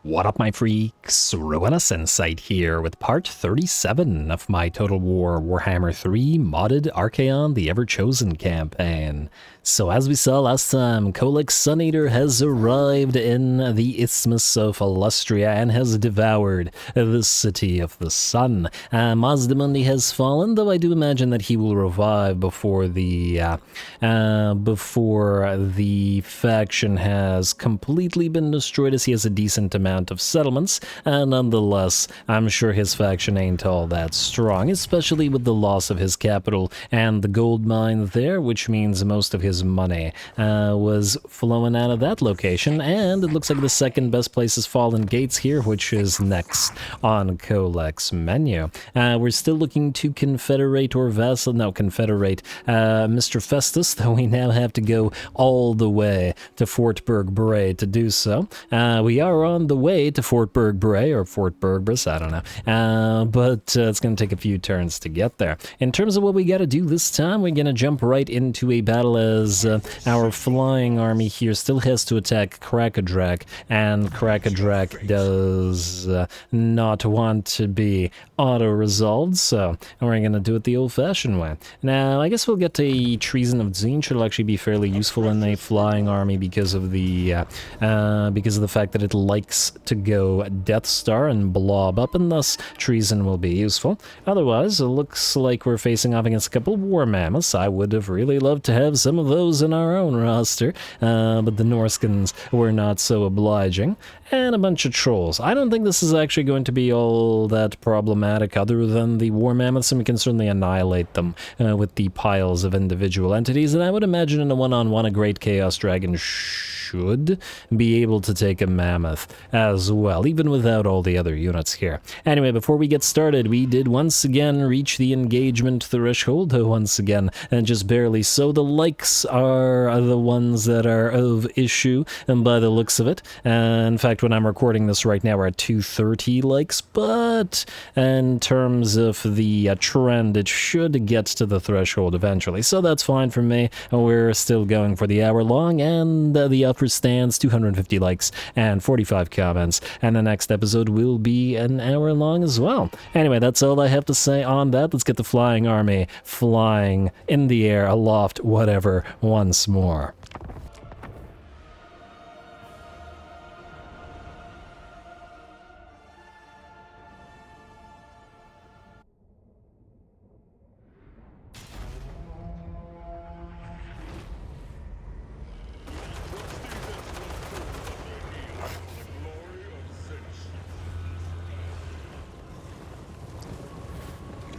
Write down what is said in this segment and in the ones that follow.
What up, my freaks? RuinusInsight here with part 37 of my Total War Warhammer 3 modded Archaon the Everchosen campaign. So as we saw last time, Klex Suneater has arrived in the Isthmus of Illustria and has devoured the City of the Sun. Mazdamundi has fallen, though I do imagine that he will revive before the faction has completely been destroyed, as he has a decent amount of settlements, and nonetheless, I'm sure his faction ain't all that strong, especially with the loss of his capital and the gold mine there, which means most of his money was flowing out of that location, and it looks like the second best place is Fallen Gates here, which is next on Kolek's menu. We're still looking to confederate Mr. Festus, though we now have to go all the way to Fort Berg-Bray to do so. We are on the way to Fort Berg-Bray, or Fort Bergbris, I don't know, but it's going to take a few turns to get there. In terms of what we got to do this time, we're going to jump right into a battle as our flying army here still has to attack Krakadrak, and Krakadrak does not want to be auto-resolved, so we're going to do it the old-fashioned way. Now, I guess we'll get a Treason of Tzeentch. It'll actually be fairly useful in a flying army because of the fact that it likes to go Death Star and blob up, and thus Treason will be useful. Otherwise, it looks like we're facing off against a couple of war mammoths. I would have really loved to have some of those in our own roster, but the Norskins were not so obliging. And a bunch of trolls. I don't think this is actually going to be all that problematic other than the war mammoths, and we can certainly annihilate them with the piles of individual entities, and I would imagine in a one-on-one a Great Chaos Dragon should be able to take a mammoth as well, even without all the other units here. Anyway, before we get started, we did once again reach the engagement threshold, once again, and just barely so. The likes are the ones that are of issue, and by the looks of it. In fact, when I'm recording this right now, we're at 230 likes, but in terms of the trend, it should get to the threshold eventually, so that's fine for me. We're still going for the hour long, and the upper stands 250 likes and 45 comments, and the next episode will be an hour long as well. Anyway, that's all I have to say on that. Let's get the flying army flying in the air, aloft, whatever, once more.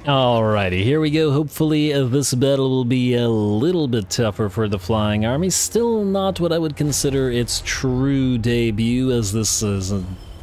Alrighty, here we go. Hopefully this battle will be a little bit tougher for the flying army. Still not what I would consider its true debut, as this is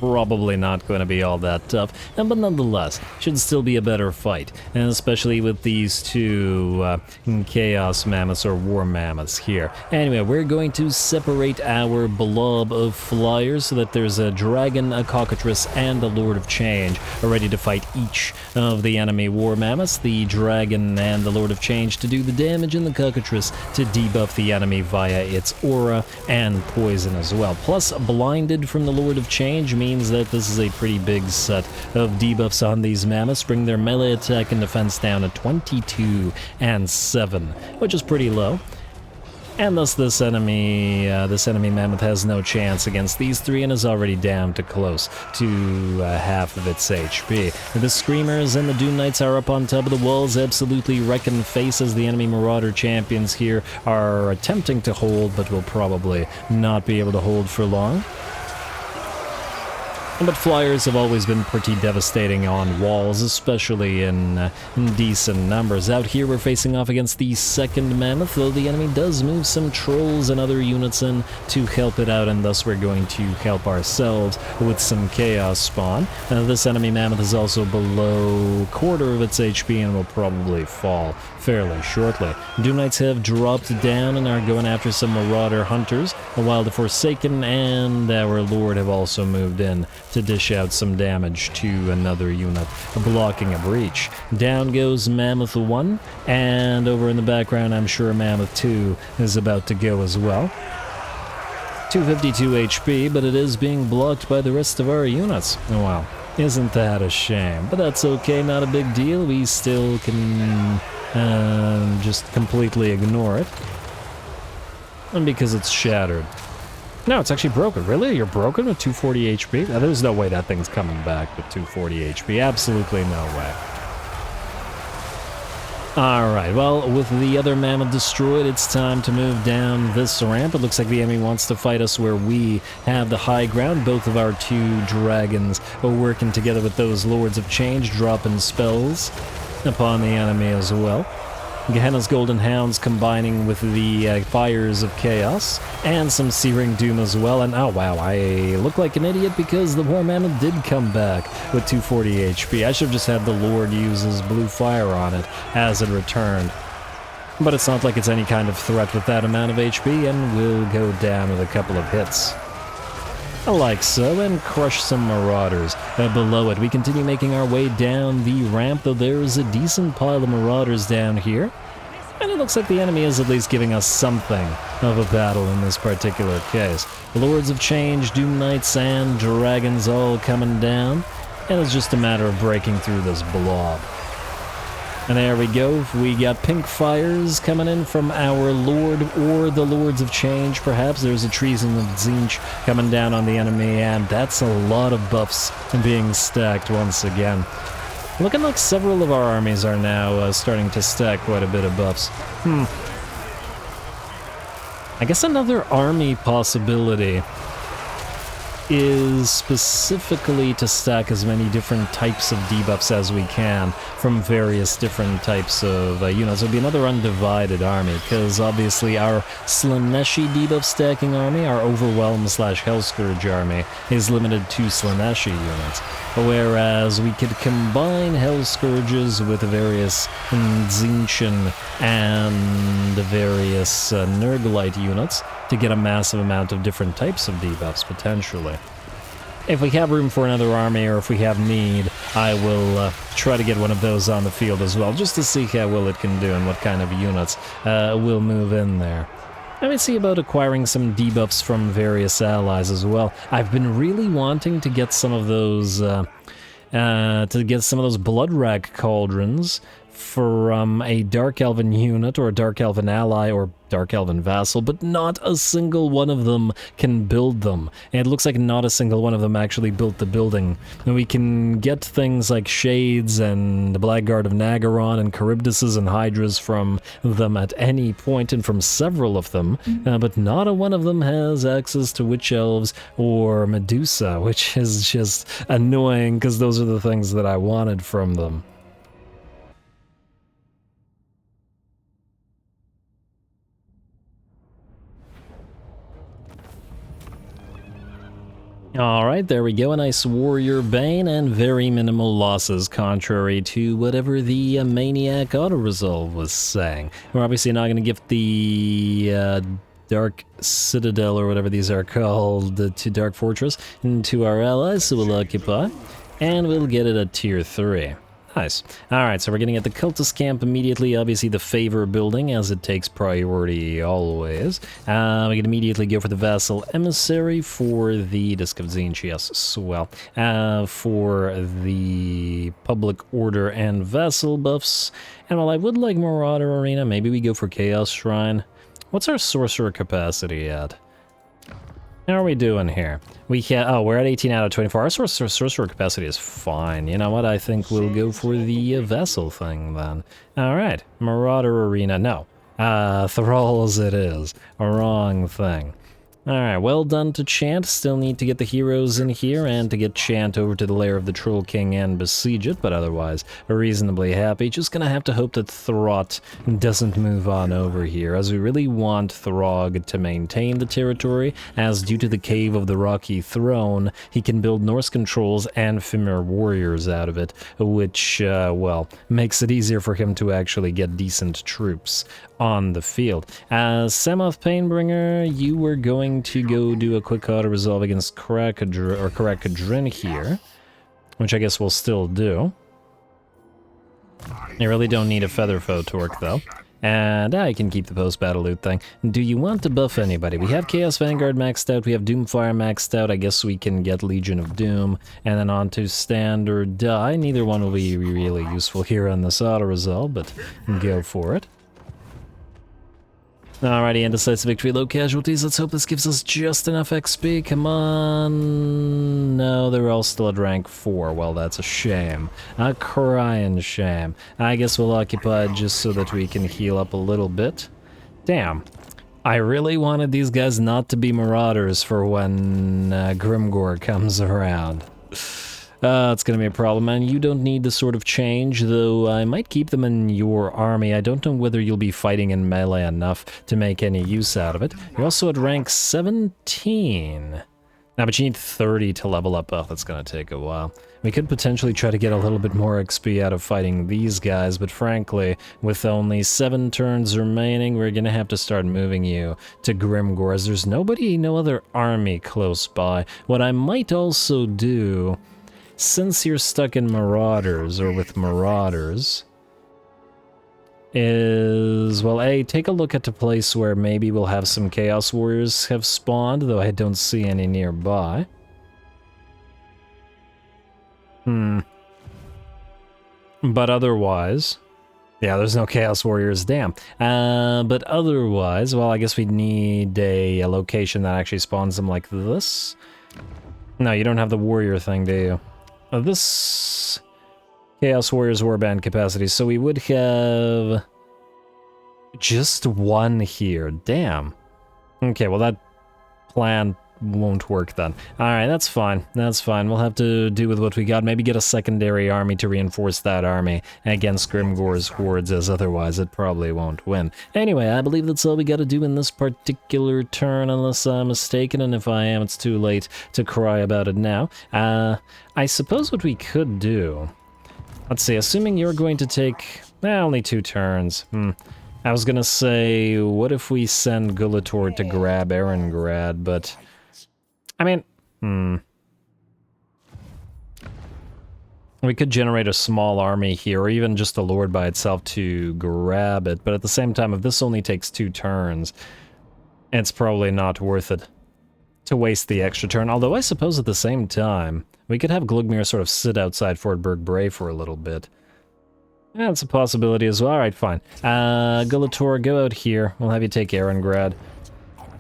probably not going to be all that tough, but nonetheless, should still be a better fight, and especially with these two Chaos Mammoths or War Mammoths here. Anyway, we're going to separate our blob of flyers so that there's a Dragon, a Cockatrice, and a Lord of Change ready to fight each of the enemy War Mammoths. The Dragon and the Lord of Change to do the damage, and the Cockatrice to debuff the enemy via its aura and poison as well. Plus, blinded from the Lord of Change means that this is a pretty big set of debuffs on these mammoths, bring their melee attack and defense down to 22 and 7, which is pretty low. And thus this enemy mammoth has no chance against these three and is already down to close to half of its HP. The Screamers and the Doom Knights are up on top of the walls, absolutely wrecking faces. The enemy Marauder champions here are attempting to hold, but will probably not be able to hold for long. But flyers have always been pretty devastating on walls, especially in decent numbers. Out here we're facing off against the second mammoth, though the enemy does move some trolls and other units in to help it out, and thus we're going to help ourselves with some chaos spawn. This enemy mammoth is also below a quarter of its HP and will probably fall fairly shortly. Doom Knights have dropped down and are going after some Marauder Hunters, while the Forsaken and our Lord have also moved in to dish out some damage to another unit, blocking a breach. Down goes Mammoth 1, and over in the background I'm sure Mammoth 2 is about to go as well. 252 HP, but it is being blocked by the rest of our units. Wow, isn't that a shame? But that's okay, not a big deal. We still can just completely ignore it. And because it's shattered. No, it's actually broken. Really? You're broken with 240 HP? There's no way that thing's coming back with 240 HP. Absolutely no way. Alright, well, with the other mammoth destroyed, it's time to move down this ramp. It looks like the enemy wants to fight us where we have the high ground. Both of our two dragons are working together with those Lords of Change, dropping spells upon the enemy as well. Gehenna's Golden Hounds combining with the Fires of Chaos, and some Searing Doom as well. And oh wow, I look like an idiot because the War Mammoth did come back with 240 HP. I should have just had the Lord use his blue fire on it as it returned. But it's not like it's any kind of threat with that amount of HP, and we'll go down with a couple of hits. Like so, and crush some marauders. Below it, we continue making our way down the ramp, though there is a decent pile of marauders down here. And it looks like the enemy is at least giving us something of a battle in this particular case. Lords of Change, Doom Knights, and Dragons all coming down. And it's just a matter of breaking through this blob. And there we go, we got pink fires coming in from our Lord or the Lords of Change, perhaps. There's a Treason of Tzeentch coming down on the enemy, and that's a lot of buffs being stacked once again. Looking like several of our armies are now starting to stack quite a bit of buffs. I guess another army possibility is specifically to stack as many different types of debuffs as we can from various different types of units. It would be another undivided army, because obviously our Slaaneshi debuff stacking army, our Overwhelm / Hellscourge army, is limited to Slaaneshi units. Whereas we could combine Hellscourges with various Tzeentchian and various Nurglite units to get a massive amount of different types of debuffs, potentially. If we have room for another army, or if we have need, I will try to get one of those on the field as well, just to see how well it can do and what kind of units will move in there. Let me see about acquiring some debuffs from various allies as well. I've been really wanting to get some of those, Blood Rack Cauldrons from a Dark Elven unit, or a Dark Elven ally, or Dark Elven vassal, but not a single one of them can build them. And it looks like not a single one of them actually built the building. And we can get things like Shades and the Blackguard of Nagaron and Charybdises and Hydras from them at any point, and from several of them, but not a one of them has access to Witch Elves or Medusa, which is just annoying, because those are the things that I wanted from them. Alright, there we go, a nice Warrior Bane and very minimal losses, contrary to whatever the Maniac Auto-Resolve was saying. We're obviously not going to give the Dark Citadel, or whatever these are called, to Dark Fortress, to our allies, so we'll occupy, and we'll get it at Tier 3. Nice. Alright, so we're getting at the Cultist Camp immediately, obviously the Favor building, as it takes priority always. We can immediately go for the Vassal Emissary for the Disc of Tzeentch, yes, swell. For the Public Order and Vassal buffs. And while I would like Marauder Arena, maybe we go for Chaos Shrine. What's our Sorcerer capacity at? How are we doing here? We're at 18 out of 24. Our sorcerer capacity is fine. You know what? I think we'll go for the Vessel thing then. Alright. Marauder Arena. No. Thralls it is. A wrong thing. Alright, well done to Chant. Still need to get the heroes in here and to get Chant over to the lair of the Troll King and besiege it, but otherwise reasonably happy. Just gonna have to hope that Throt doesn't move on over here, as we really want Throg to maintain the territory, as due to the Cave of the Rocky Throne, he can build Norse controls and Fimir warriors out of it, which, well, makes it easier for him to actually get decent troops on the field. Semoth Painbringer, you were going to go do a quick auto-resolve against Karakadrin here, which I guess we'll still do. You really don't need a Featherfoe Torque, though. And I can keep the post-battle loot thing. Do you want to buff anybody? We have Chaos Vanguard maxed out, we have Doomfire maxed out, I guess we can get Legion of Doom, and then on to Standard Die. Neither one will be really useful here on this auto-resolve, but go for it. Alrighty, indecisive victory, low casualties. Let's hope this gives us just enough XP. Come on. No, they're all still at rank 4. Well, that's a shame. A crying shame. I guess we'll occupy just so that we can heal up a little bit. Damn. I really wanted these guys not to be marauders for when Grimgor comes around. It's gonna be a problem, and you don't need this sort of change, though I might keep them in your army. I don't know whether you'll be fighting in melee enough to make any use out of it. You're also at rank 17. Now, but you need 30 to level up. Oh, that's gonna take a while. We could potentially try to get a little bit more XP out of fighting these guys, but frankly, with only 7 turns remaining, we're gonna have to start moving you to Grimgor, as there's no other army close by. What I might also do, since you're stuck in Marauders, or with Marauders, is, well, A, take a look at a place where maybe we'll have some Chaos Warriors have spawned, though I don't see any nearby. But otherwise, yeah, there's no Chaos Warriors, damn. But otherwise, well, I guess we'd need a location that actually spawns them like this. No, you don't have the warrior thing, do you? This Chaos Warriors Warband capacity, so we would have just 1 here. Damn. Okay, well that plan won't work then. Alright, that's fine. That's fine. We'll have to do with what we got. Maybe get a secondary army to reinforce that army against Grimgor's hordes, as otherwise it probably won't win. Anyway, I believe that's all we gotta do in this particular turn, unless I'm mistaken, and if I am, it's too late to cry about it now. I suppose what we could do... Let's see, assuming you're going to take... only 2 turns. I was gonna say, what if we send Gulator to grab Erengrad, but... I mean, we could generate a small army here, or even just a lord by itself to grab it, but at the same time, if this only takes 2 turns, it's probably not worth it to waste the extra turn. Although I suppose at the same time, we could have Glugmir sort of sit outside Fort Berg-Bray for a little bit. Yeah, that's a possibility as well. Alright, fine. Gulator, go out here. We'll have you take Erengrad.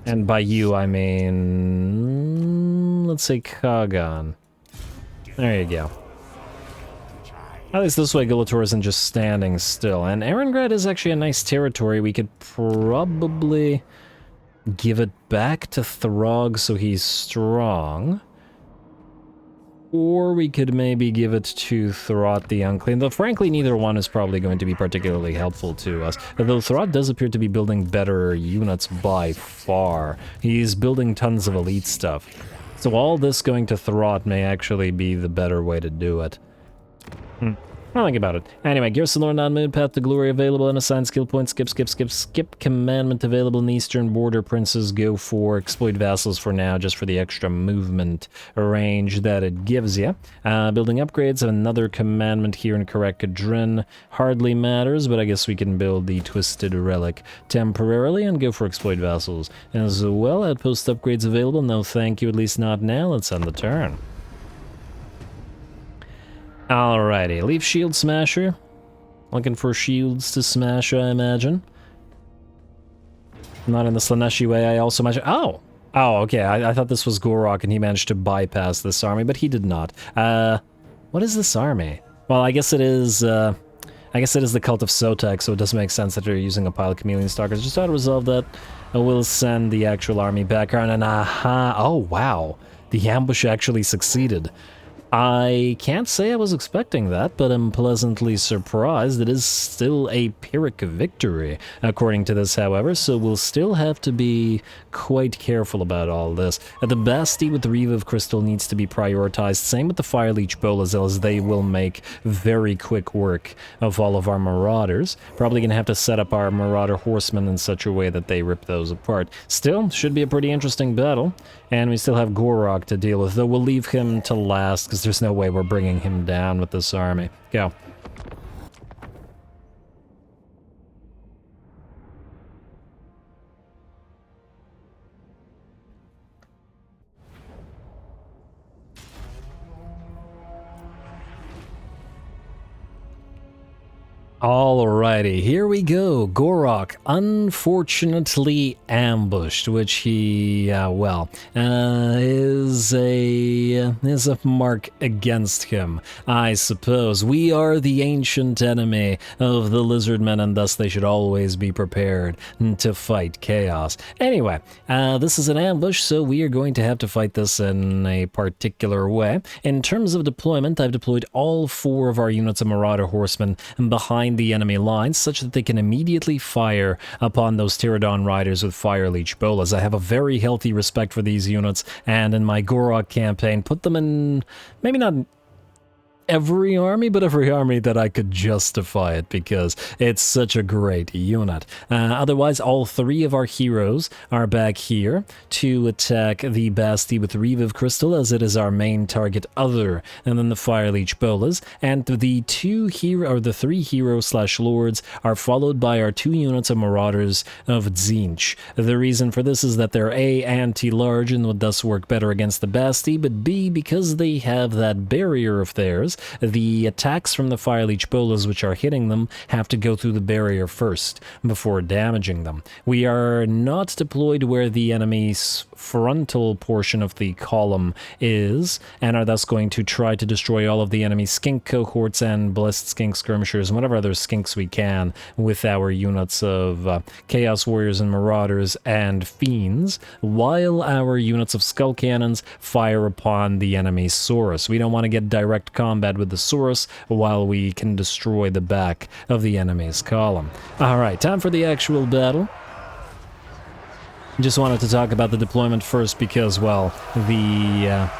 And by you, I mean... let's say Kagan. There you go. At least this way Gulator isn't just standing still. And Erengrad is actually a nice territory. We could probably give it back to Throg so he's strong. Or we could maybe give it to Throt the Unclean, though frankly neither one is probably going to be particularly helpful to us. Although Throt does appear to be building better units by far. He's building tons of elite stuff. So all this going to Throt may actually be the better way to do it. I'll think about it. Anyway, Garrison Lord non-moon, Path to Glory available, unassigned skill points, skip, commandment available in the eastern border, princes go for, exploit vassals for now, just for the extra movement range that it gives you. Building upgrades, another commandment here in Karak-Kadrin, hardly matters, but I guess we can build the Twisted Relic temporarily and go for exploit vassals. As well, outpost upgrades available, no thank you, at least not now, let's end the turn. Alrighty, Leaf Shield Smasher. Looking for shields to smash, I imagine. Not in the Slaneshi way, I also imagine... Oh, okay, I thought this was GOR-ROK and he managed to bypass this army, but he did not. What is this army? Well, I guess it is the Cult of Sotek, so it does make sense that they're using a pile of Chameleon Stalkers. Just try to resolve that. We'll send the actual army back around, and oh wow, the ambush actually succeeded. I can't say I was expecting that, but I'm pleasantly surprised. It is still a Pyrrhic victory, according to this, however, so we'll still have to be quite careful about all this. The Basti with the Reeve of Crystal needs to be prioritized, same with the Fireleech Bolazil, as they will make very quick work of all of our Marauders. Probably gonna have to set up our Marauder Horsemen in such a way that they rip those apart. Still, should be a pretty interesting battle, and we still have GOR-ROK to deal with, though we'll leave him to last, because there's no way we're bringing him down with this army. Go. Alrighty, here we go. Gorok, unfortunately ambushed, which he, is a mark against him, I suppose. We are the ancient enemy of the lizardmen, and thus they should always be prepared to fight chaos. Anyway, this is an ambush, so we are going to have to fight this in a particular way. In terms of deployment, I've deployed all 4 of our units of Marauder Horsemen behind the enemy lines such that they can immediately fire upon those Pterodon riders with Fire Leech bolas. I have a very healthy respect for these units, and in my GOR-ROK campaign, put them in, maybe not every army, but every army that I could justify it, because it's such a great unit. Otherwise, all 3 of our heroes are back here to attack the Basti with Revive Crystal, as it is our main target other than the Fire Leech bolas, and the 3 hero/lords are followed by our 2 units of Marauders of Tzeentch. The reason for this is that they're A, anti-large and would thus work better against the Basti, but B, because they have that barrier of theirs, the attacks from the Fire Leech bolas which are hitting them have to go through the barrier first before damaging them. We are not deployed where the enemy's frontal portion of the column is, and are thus going to try to destroy all of the enemy skink cohorts and blessed skink skirmishers and whatever other skinks we can with our units of Chaos Warriors and Marauders and Fiends, while our units of Skull Cannons fire upon the enemy's Saurus. We don't want to get direct combat with the Saurus while we can destroy the back of the enemy's column. Alright, time for the actual battle. Just wanted to talk about the deployment first because, well, the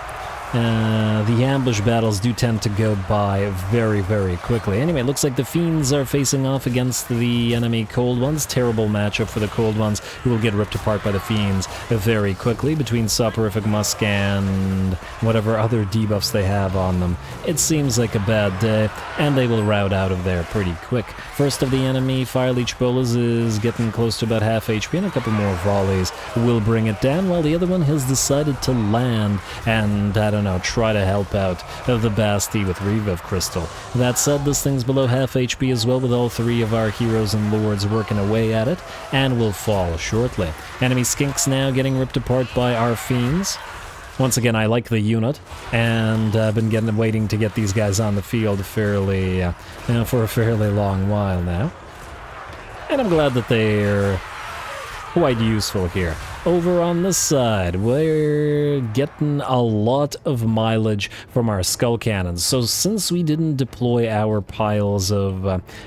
ambush battles do tend to go by very, very quickly. Anyway, it looks like the Fiends are facing off against the enemy Cold Ones. Terrible matchup for the Cold Ones, who will get ripped apart by the Fiends very quickly between Soporific Musk and whatever other debuffs they have on them. It seems like a bad day, and they will rout out of there pretty quick. First of the enemy Fire Leech bolas is getting close to about half HP, and a couple more volleys will bring it down, while the other one has decided to land and, I don't know, try to help out the Basti with Revive Crystal. That said, this thing's below half HP as well, with all 3 of our heroes and lords working away at it, and will fall shortly. Enemy skinks now getting ripped apart by our Fiends. Once again, I like the unit, and I've been waiting to get these guys on the field for a fairly long while now. And I'm glad that they're quite useful here. Over on this side, we're getting a lot of mileage from our skull cannons. So since we didn't deploy our piles of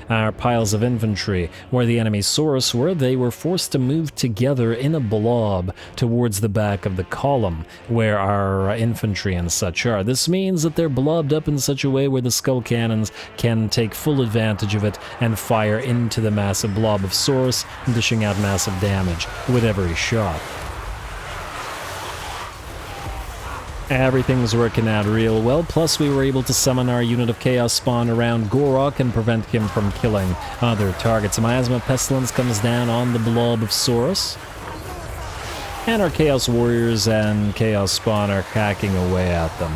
infantry where the enemy Saurus were, they were forced to move together in a blob towards the back of the column where our infantry and such are. This means that they're blobbed up in such a way where the skull cannons can take full advantage of it and fire into the massive blob of Saurus, dishing out massive damage with every shot. Everything was working out real well, plus we were able to summon our unit of Chaos Spawn around GOR-ROK and prevent him from killing other targets. Miasma Pestilence comes down on the blob of Saurus, and our Chaos Warriors and Chaos Spawn are hacking away at them.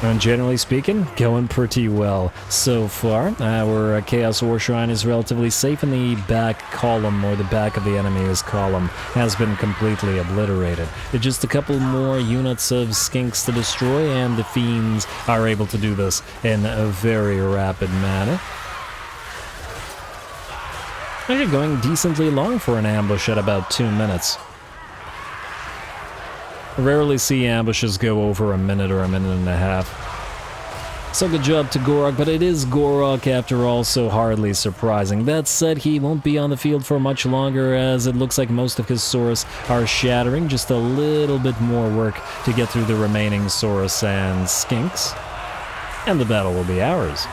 And generally speaking, going pretty well so far. Our Chaos War Shrine is relatively safe, and the back column, or the back of the enemy's column, has been completely obliterated. Just a couple more units of skinks to destroy, and the Fiends are able to do this in a very rapid manner. Actually going decently long for an ambush at about 2 minutes. Rarely see ambushes go over a minute or a minute and a half. So good job to GOR-ROK, but it is GOR-ROK after all, so hardly surprising. That said, he won't be on the field for much longer, as it looks like most of his Saurus are shattering. Just a little bit more work to get through the remaining Saurus and skinks, and the battle will be ours.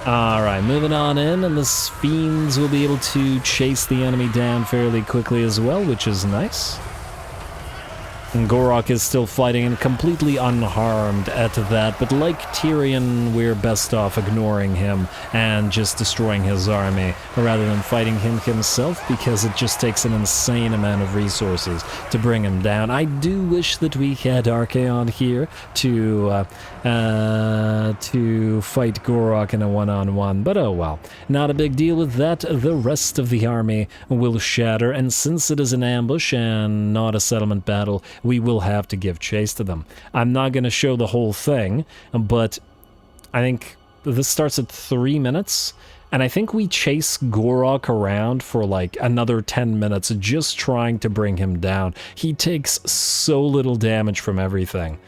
Alright, moving on in, and the Fiends will be able to chase the enemy down fairly quickly as well, which is nice. And Gorok is still fighting and completely unharmed at that, but like Tyrion, we're best off ignoring him and just destroying his army rather than fighting him himself, because it just takes an insane amount of resources to bring him down. I do wish that we had Archaon here to fight Gorok in a one-on-one, but oh well. Not a big deal with that. The rest of the army will shatter, and since it is an ambush and not a settlement battle, we will have to give chase to them. I'm not going to show the whole thing, but I think this starts at 3 minutes, and I think we chase Gorok around for like another 10 minutes just trying to bring him down. He takes so little damage from everything.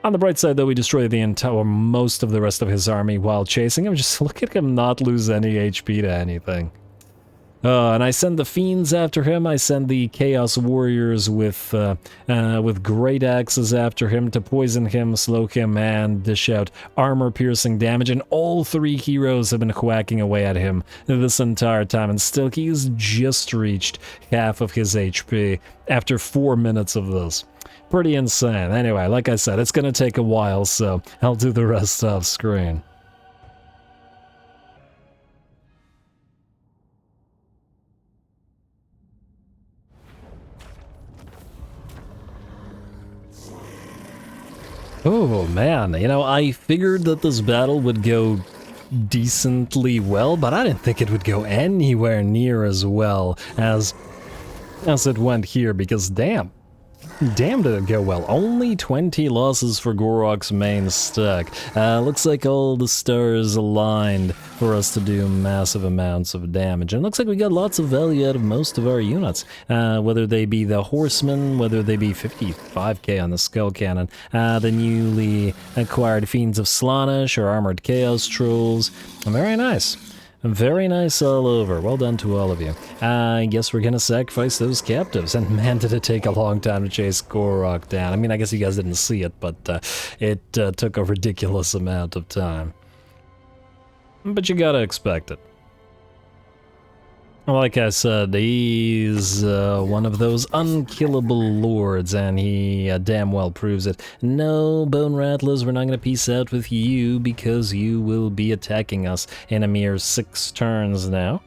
On the bright side, though, we destroy the entire, most of the rest of his army while chasing him. Just look at him not lose any HP to anything. And I send the fiends after him. I send the chaos warriors with great axes after him to poison him, slow him, and dish out armor-piercing damage. And all 3 heroes have been whacking away at him this entire time, and still he's just reached half of his HP after 4 minutes of this. Pretty insane. Anyway, like I said, it's gonna take a while, so I'll do the rest off screen. Oh man, you know, I figured that this battle would go decently well, but I didn't think it would go anywhere near as well as it went here, because damn did it go well. Only 20 losses for Gorok's main stack. Looks like all the stars aligned for us to do massive amounts of damage. And looks like we got lots of value out of most of our units. Whether they be the horsemen, whether they be 55k on the skull cannon, the newly acquired Fiends of Slaanesh or armored chaos trolls. Very nice. Very nice all over. Well done to all of you. I guess we're gonna sacrifice those captives. And man, did it take a long time to chase Gorok down. I mean, I guess you guys didn't see it, but it took a ridiculous amount of time. But you gotta expect it. Like I said, he's one of those unkillable lords, and he damn well proves it. No, Bone Rattlers, we're not going to peace out with you, because you will be attacking us in a mere 6 turns now.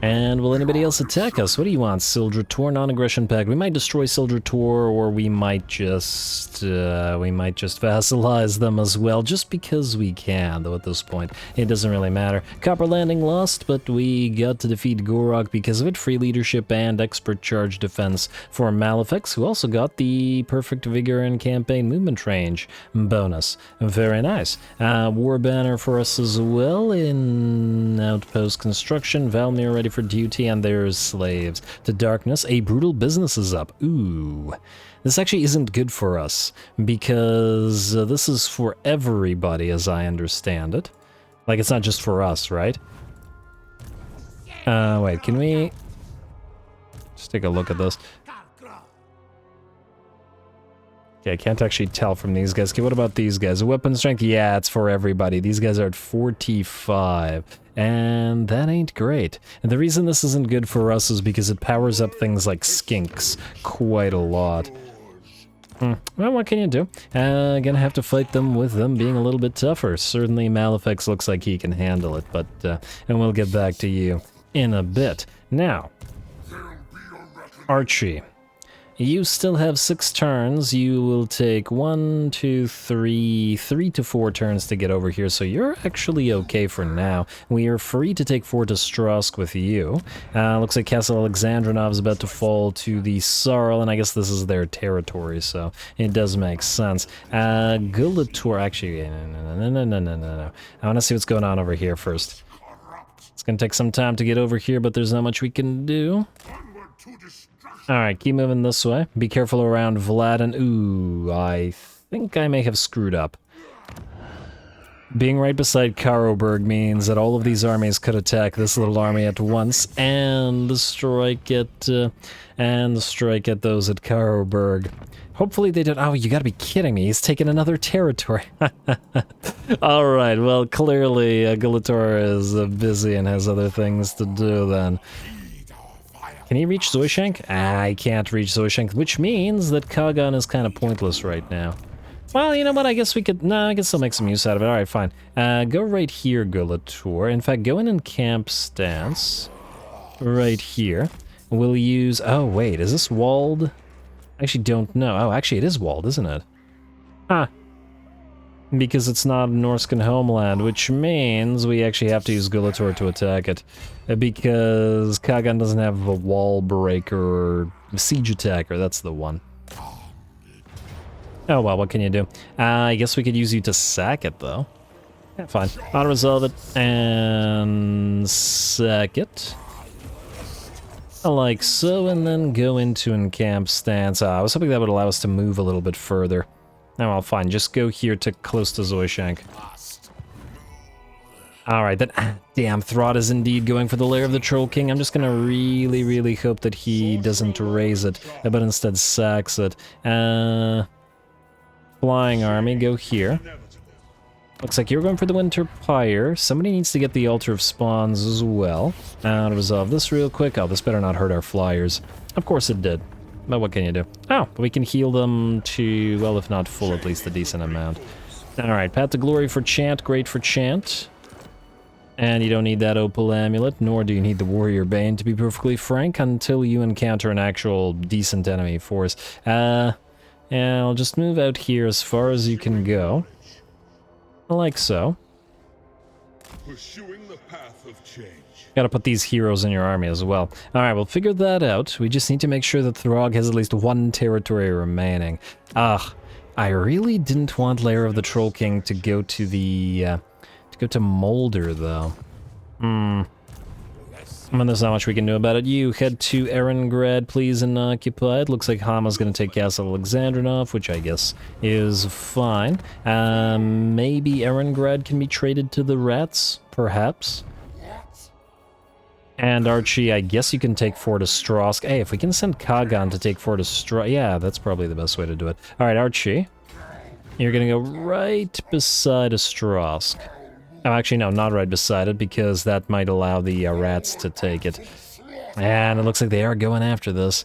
And will anybody else attack us? What do you want? Sildra Tor, non-aggression pact. We might destroy Sildra Tor, or we might just vassalize them as well, just because we can, though at this point it doesn't really matter. Copper Landing lost, but we got to defeat Gorok because of it. Free leadership and expert charge defense for Malefics, who also got the perfect vigor and campaign movement range bonus. Very nice. War banner for us as well in outpost construction. Valmir ready for duty, and there's slaves to darkness. A brutal business is up. Ooh. This actually isn't good for us, because this is for everybody, as I understand it. Like, it's not just for us, right? Wait, can we just take a look at this? Okay, I can't actually tell from these guys. Okay, what about these guys? Weapon strength? Yeah, it's for everybody. These guys are at 45. And that ain't great. And the reason this isn't good for us is because it powers up things like skinks quite a lot. Well, what can you do? Gonna have to fight them with them being a little bit tougher. Certainly Malefics looks like he can handle it, but and we'll get back to you in a bit. Now, Archie. You still have 6 turns. You will take 3 to 4 turns to get over here, so you're actually okay for now. We are free to take Fort Ostrowsk with you. Looks like Castle Alexandrinov is about to fall to the Sarl, and I guess this is their territory, so it does make sense. Gulator, actually, no. I want to see what's going on over here first. It's going to take some time to get over here, but there's not much we can do. Alright, keep moving this way. Be careful around Vlad and... Ooh, I think I may have screwed up. Being right beside Karoberg means that all of these armies could attack this little army at once and strike at those at Karoberg. Hopefully they don't... Oh, you gotta be kidding me. He's taken another territory. Alright, well, clearly Gulator is busy and has other things to do then. Can he reach Zoishank? I can't reach Zoishank, which means that Kagan is kind of pointless right now. Well, you know what? I guess we could... No, I can still make some use out of it. All right, fine. Go right here, Gulator. In fact, go in and camp stance. Right here. We'll use... Oh, wait. Is this walled? I actually don't know. Oh, actually, it is walled, isn't it? Huh. Because it's not a Norscan homeland, which means we actually have to use Gulator to attack it. Because Kagan doesn't have a wall breaker or siege attacker. That's the one. Oh, well, what can you do? I guess we could use you to sack it, though. Yeah, fine. Auto-resolve it, and sack it. Like so, and then go into encamp stance. I was hoping that would allow us to move a little bit further. Oh, well, fine. Just go here to close to Zoishank. Alright, then... damn, Throt is indeed going for the Lair of the Troll King. I'm just gonna really, really hope that he doesn't raise it, but instead sacks it. Flying army, go here. Looks like you're going for the Winter Pyre. Somebody needs to get the Altar of Spawns as well. To resolve this real quick. Oh, this better not hurt our flyers. Of course it did. But what can you do? Oh, but we can heal them to, well, if not full, at least a decent amount. Alright, Path to Glory for Chant. Great for Chant. And you don't need that Opal Amulet, nor do you need the Warrior Bane, to be perfectly frank, until you encounter an actual decent enemy force. And I'll just move out here as far as you can go. Like so. Pursuing the path of change. Gotta put these heroes in your army as well. Alright, we'll figure that out. We just need to make sure that Throg has at least one territory remaining. I really didn't want Lair of the Troll King to go to the... to go to Molder, though. I mean, there's not much we can do about it. You head to Erengrad, please, and occupy it. Looks like Hama's gonna take Castle Alexandrinov, which I guess is fine. Maybe Erengrad can be traded to the rats, perhaps. And Archie, I guess you can take Fort Ostrosk. Hey, if we can send Kagan to take Fort Ostrosk, yeah, that's probably the best way to do it. Alright, Archie, you're gonna go right beside Ostrosk. Oh, actually, no, not right beside it, because that might allow the rats to take it. And it looks like they are going after this.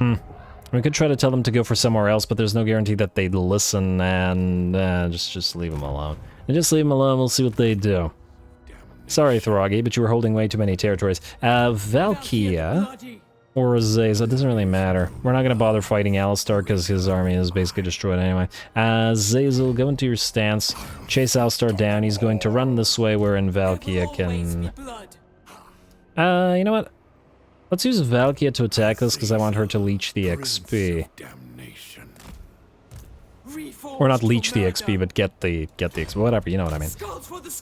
We could try to tell them to go for somewhere else, but there's no guarantee that they'd listen, and just leave them alone. And just leave them alone, we'll see what they do. Sorry, Throggy, but you were holding way too many territories. Valkia or Azazel, it doesn't really matter. We're not going to bother fighting Alistar because his army is basically destroyed anyway. Azazel, go into your stance. Chase Alistar down. He's going to run this way wherein Valkia can... you know what? Let's use Valkia to attack this because I want her to leech the XP. Or not leech the XP, but get the XP. Whatever, you know what I mean.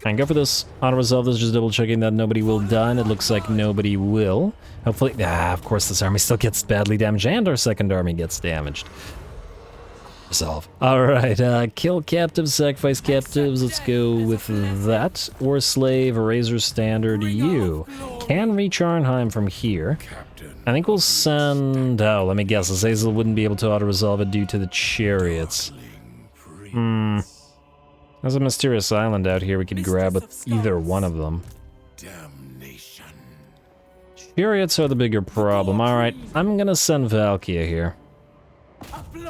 And go for this. Auto-resolve this, just double-checking that nobody will die, and it looks like nobody will. Hopefully... of course this army still gets badly damaged, and our second army gets damaged. Resolve. Alright, kill captives, sacrifice captives, let's go with that. Or slave, a razor standard, you can reach Arnheim from here. I think we'll send... oh, let me guess, Azazel wouldn't be able to auto-resolve it due to the chariots. There's a mysterious island out here we could grab with either one of them. Chariots are the bigger problem. Alright, I'm gonna send Valkia here.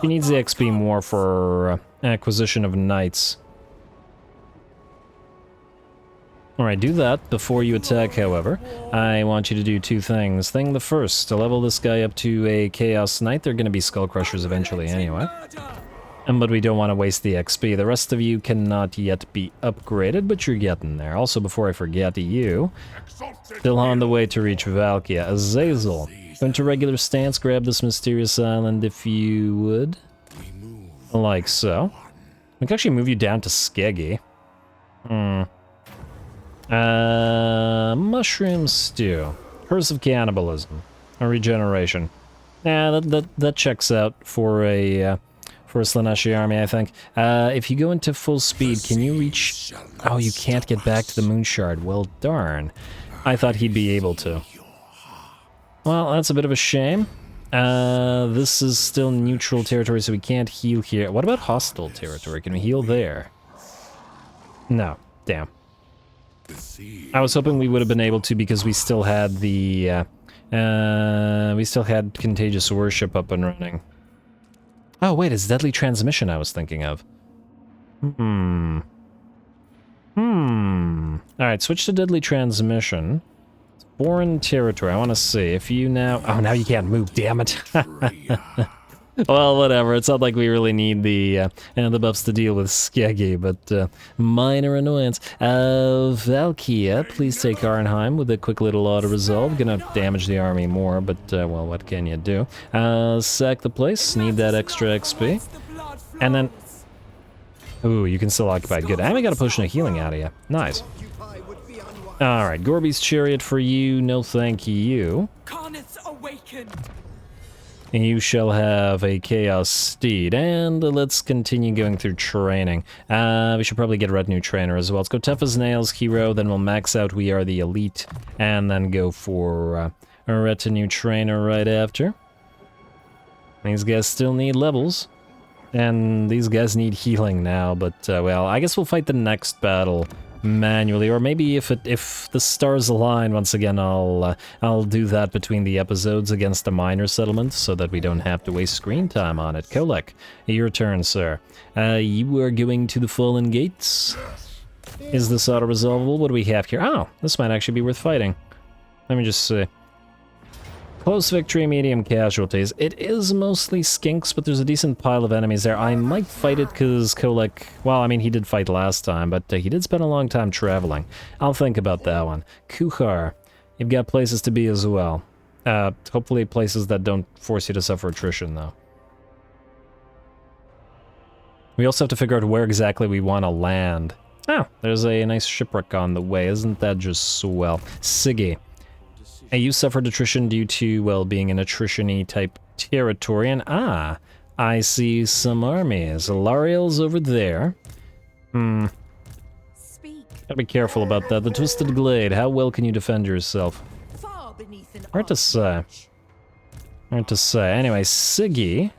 He needs the XP more for acquisition of knights. Alright, do that before you attack, however. I want you to do two things. Thing the first, to level this guy up to a Chaos Knight. They're gonna be Skull Crushers eventually anyway. But we don't want to waste the XP. The rest of you cannot yet be upgraded, but you're getting there. Also, before I forget, you still on the way to reach Valkia. Azazel, go into regular stance, grab this mysterious island if you would. Like so. We can actually move you down to Skeggy. Mushroom Stew. Curse of Cannibalism. A regeneration. Yeah, that checks out for a Slaaneshi army, I think. If you go into full speed, can you reach... oh, you can't get back to the Moonshard. Well, darn. I thought he'd be able to. Well, that's a bit of a shame. This is still neutral territory, so we can't heal here. What about hostile territory? Can we heal there? No. Damn. I was hoping we would have been able to because we still had the We still had Contagious Worship up and running. Oh, wait, it's Deadly Transmission I was thinking of. Alright, switch to Deadly Transmission. Foreign territory, I want to see. If you now... Oh, now you can't move, damn it. Well, whatever. It's not like we really need the buffs to deal with Skeggy, but minor annoyance. Valkia, please take Arnheim with a quick little auto-resolve. Gonna damage the army more, but, well, what can you do? Sack the place, need that extra XP. And then... Ooh, you can still occupy. Good. And we got a potion of healing out of you. Nice. Alright, Gorby's Chariot for you. No thank you. And you shall have a Chaos Steed. And let's continue going through training. We should probably get a Retinue Trainer as well. Let's go tough as nails, hero, then we'll max out We Are the Elite, and then go for a Retinue Trainer right after. These guys still need levels. And these guys need healing now, but, well, I guess we'll fight the next battle manually, or maybe if the stars align once again, I'll do that between the episodes against the minor settlement, so that we don't have to waste screen time on it. Kolek, your turn, sir. You are going to the Fallen Gates. Is this auto-resolvable? What do we have here? Oh, this might actually be worth fighting. Let me just see. Close victory, medium casualties. It is mostly skinks, but there's a decent pile of enemies there. I might fight it because Kolek... Well, I mean, he did fight last time, but he did spend a long time traveling. I'll think about that one. Kuhar, you've got places to be as well. Hopefully places that don't force you to suffer attrition, though. We also have to figure out where exactly we want to land. Oh, there's a nice shipwreck on the way. Isn't that just swell? Siggy. Hey, you suffered attrition due to, well, being an attrition-y type territory, and I see some armies. Ariel's over there. Gotta be careful about that. The Twisted Glade, how well can you defend yourself? Hard to say. Hard to say. Anyway, Siggy.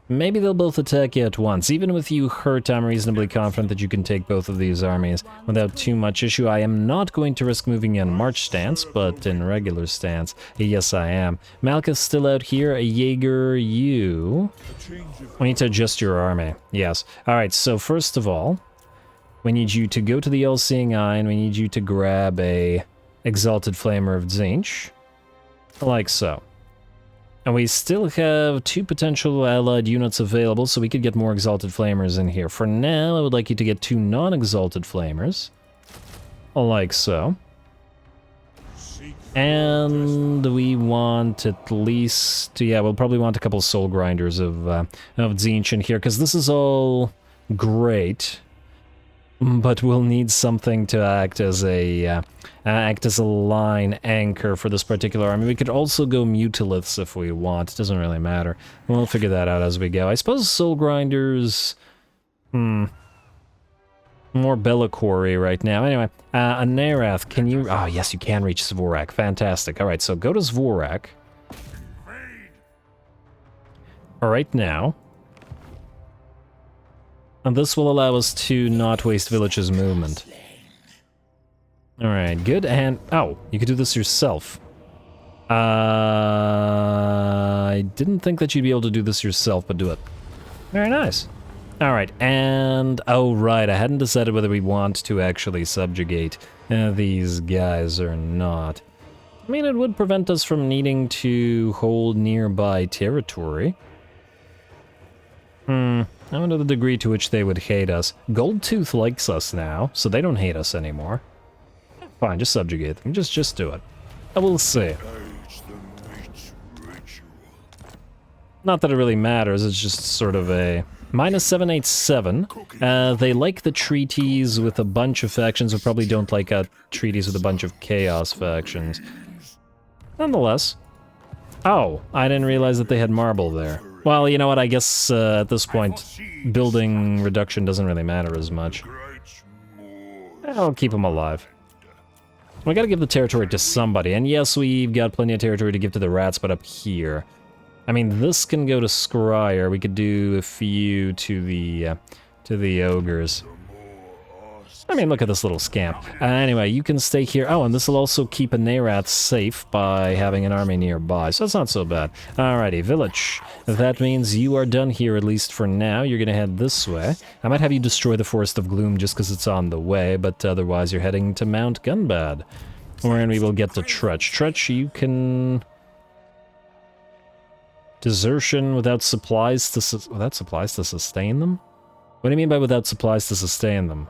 Maybe they'll both attack you at once. Even with you hurt, I'm reasonably confident that you can take both of these armies without too much issue. I am not going to risk moving in March stance, but in regular stance, yes I am. Malka's still out here. Jaeger, you... We need to adjust your army. Yes. Alright, so first of all, we need you to go to the All-Seeing Eye, and we need you to grab a Exalted Flamer of Tzeentch. Like so. And we still have 2 potential allied units available, so we could get more Exalted Flamers in here. For now, I would like you to get 2 non-Exalted Flamers. Like so. And we want at least... Yeah, we'll probably want a couple Soul Grinders of Tzeentch in here, because this is all great. But we'll need something to act as a line anchor for this particular army. We could also go Mutiliths if we want. It doesn't really matter. We'll figure that out as we go. I suppose Soul Grinders... More Bellacory right now. Anyway, Anarath, can you... Oh, yes, you can reach Zvorak. Fantastic. Alright, so go to Zvorak. Right now. And this will allow us to not waste Village's movement. Alright, good, and... Oh, you could do this yourself. I didn't think that you'd be able to do this yourself, but do it. Very nice. Alright, and... Oh, right, I hadn't decided whether we want to actually subjugate these guys or not. I mean, it would prevent us from needing to hold nearby territory. I wonder the degree to which they would hate us. Goldtooth likes us now, so they don't hate us anymore. Fine, just subjugate them. Just do it. I will see. Not that it really matters, it's just sort of a... -787. They like the treaties with a bunch of factions, but probably don't like treaties with a bunch of chaos factions. Nonetheless. Oh, I didn't realize that they had marble there. Well, you know what, I guess at this point, building reduction doesn't really matter as much. I'll keep them alive. We gotta give the territory to somebody, and yes, we've got plenty of territory to give to the rats, but up here. I mean, this can go to Scryer, we could do a few to the ogres. I mean, look at this little scamp. Anyway, you can stay here. Oh, and this will also keep a Nerath safe by having an army nearby, so that's not so bad. Alrighty, village. That means you are done here, at least for now. You're gonna head this way. I might have you destroy the Forest of Gloom just because it's on the way, but otherwise you're heading to Mount Gunbad, wherein we will get to Tretch. Tretch, you can... Desertion without supplies to sustain them? What do you mean by without supplies to sustain them?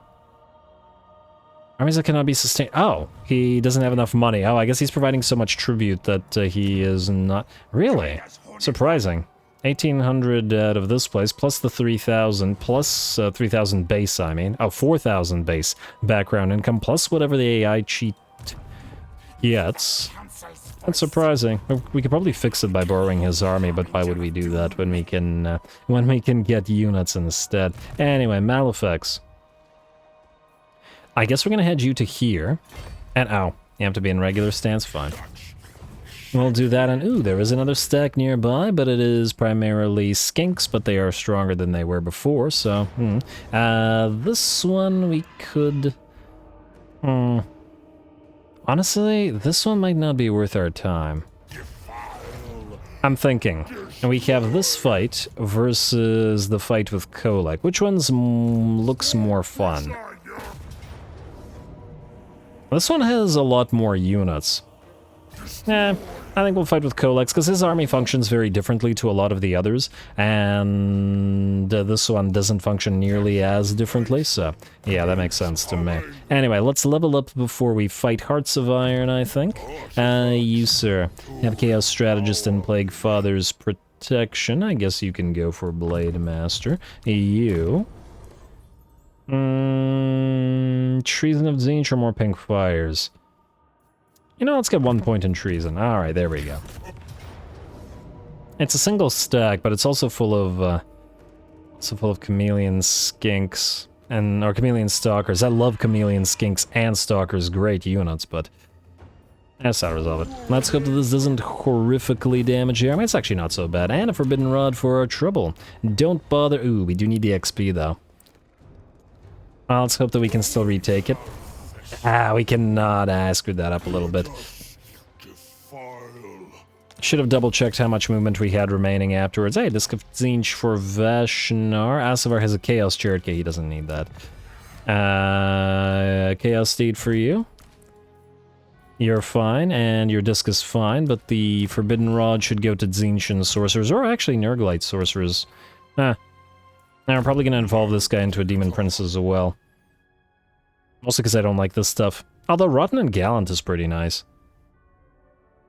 Armies that cannot be sustained. Oh, he doesn't have enough money. Oh, I guess he's providing so much tribute that he is not... Really? Surprising. 1,800 out of this place, plus the 3,000, plus 3,000 base, I mean. Oh, 4,000 base background income, plus whatever the AI cheat gets. That's surprising. We could probably fix it by borrowing his army, but why would we do that when we can get units instead? Anyway, Malefics. I guess we're gonna head you to here. And ow, you have to be in regular stance, fine. We'll do that, and ooh, there is another stack nearby, but it is primarily skinks, but they are stronger than they were before, so... this one we could... Honestly, this one might not be worth our time. I'm thinking. And we have this fight versus the fight with Kolek. Which one's looks more fun? This one has a lot more units. I think we'll fight with Kolek, because his army functions very differently to a lot of the others, and this one doesn't function nearly as differently, so yeah, that makes sense to me. Anyway, let's level up before we fight Hearts of Iron, I think. You, sir, have Chaos Strategist and Plague Father's Protection. I guess you can go for Blade Master. You... Treason of Zinch or more Pink Fires? You know, let's get 1 point in Treason. Alright, there we go. It's a single stack, but it's also full of Chameleon Skinks, or Chameleon Stalkers. I love Chameleon Skinks and Stalkers, great units, but that's how to resolve it. Let's hope that this doesn't horrifically damage here. I mean, it's actually not so bad. And a Forbidden Rod for our trouble. Don't bother. Ooh, we do need the XP, though. Well, let's hope that we can still retake it. We cannot. I screwed that up a little bit. Should have double-checked how much movement we had remaining afterwards. Hey, Disc of Zinch for Vashnar. Asavar has a Chaos Chariot. Okay, he doesn't need that. Chaos Steed for you. You're fine, and your Disc is fine, but the Forbidden Rod should go to Zinchian Sorcerers, or actually Nurglite Sorcerers. Now, I'm probably going to involve this guy into a Demon Prince as well. Mostly because I don't like this stuff. Although Rotten and Gallant is pretty nice.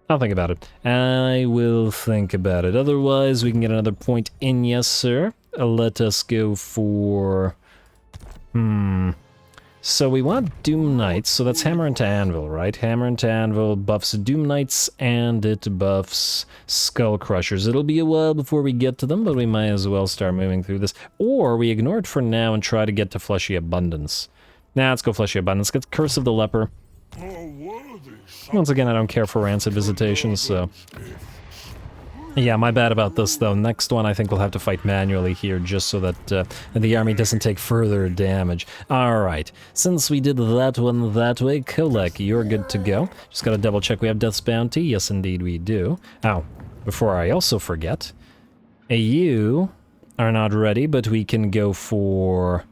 I'll think about it. I will think about it. Otherwise, we can get another point in, yes, sir. Let us go for... So we want Doom Knights, so that's Hammer into Anvil, right? Hammer into Anvil buffs Doom Knights, and it buffs Skull Crushers. It'll be a while before we get to them, but we might as well start moving through this. Or we ignore it for now and try to get to Fleshy Abundance. Nah, let's go Fleshy Abundance. Get Curse of the Leper. Once again, I don't care for Rancid Visitations, so... Yeah, my bad about this, though. Next one, I think we'll have to fight manually here, just so that the army doesn't take further damage. Alright, since we did that one that way, Kolek, you're good to go. Just gotta double check we have Death's Bounty. Yes, indeed we do. Oh, before I also forget, you are not ready, but we can go for...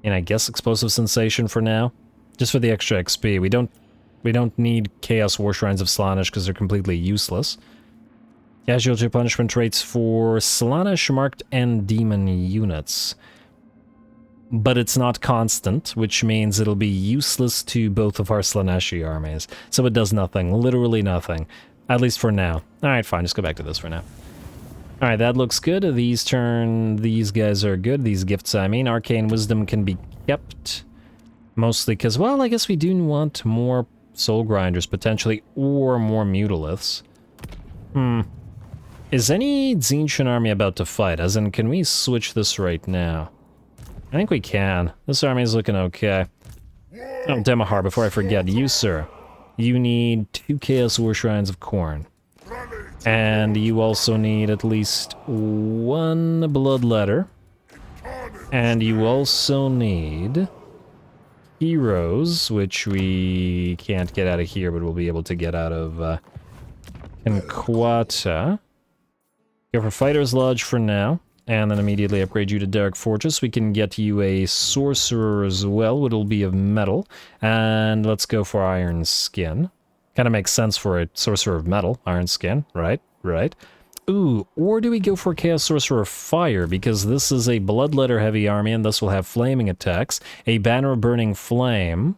And I guess Explosive Sensation for now. Just for the extra XP. We don't need Chaos War Shrines of Slaanesh because they're completely useless. Casualty punishment rates for Slaanesh, Marked, and Demon units. But it's not constant, which means it'll be useless to both of our Slaaneshi armies. So it does nothing, literally nothing. At least for now. Alright, fine, just go back to this for now. Alright, that looks good. These guys are good. These gifts, I mean. Arcane Wisdom can be kept. Mostly because, well, I guess we do want more Soul Grinders, potentially, or more Mutaliths. Is any Zinchian army about to fight? As in, can we switch this right now? I think we can. This army is looking okay. Oh, Demahar, before I forget, you, sir. You need 2 Chaos War Shrines of Khorne. And you also need at least 1 Blood Letter. And you also need heroes, which we can't get out of here, but we'll be able to get out of Kenquata. Go for Fighter's Lodge for now, and then immediately upgrade you to Dark Fortress. We can get you a Sorcerer as well, which will be of metal, and let's go for Iron Skin. Kind of makes sense for a Sorcerer of Metal, Iron Skin, right? Right. Ooh, or do we go for Chaos Sorcerer of Fire, because this is a Bloodletter heavy army, and this will have flaming attacks, a Banner of Burning Flame.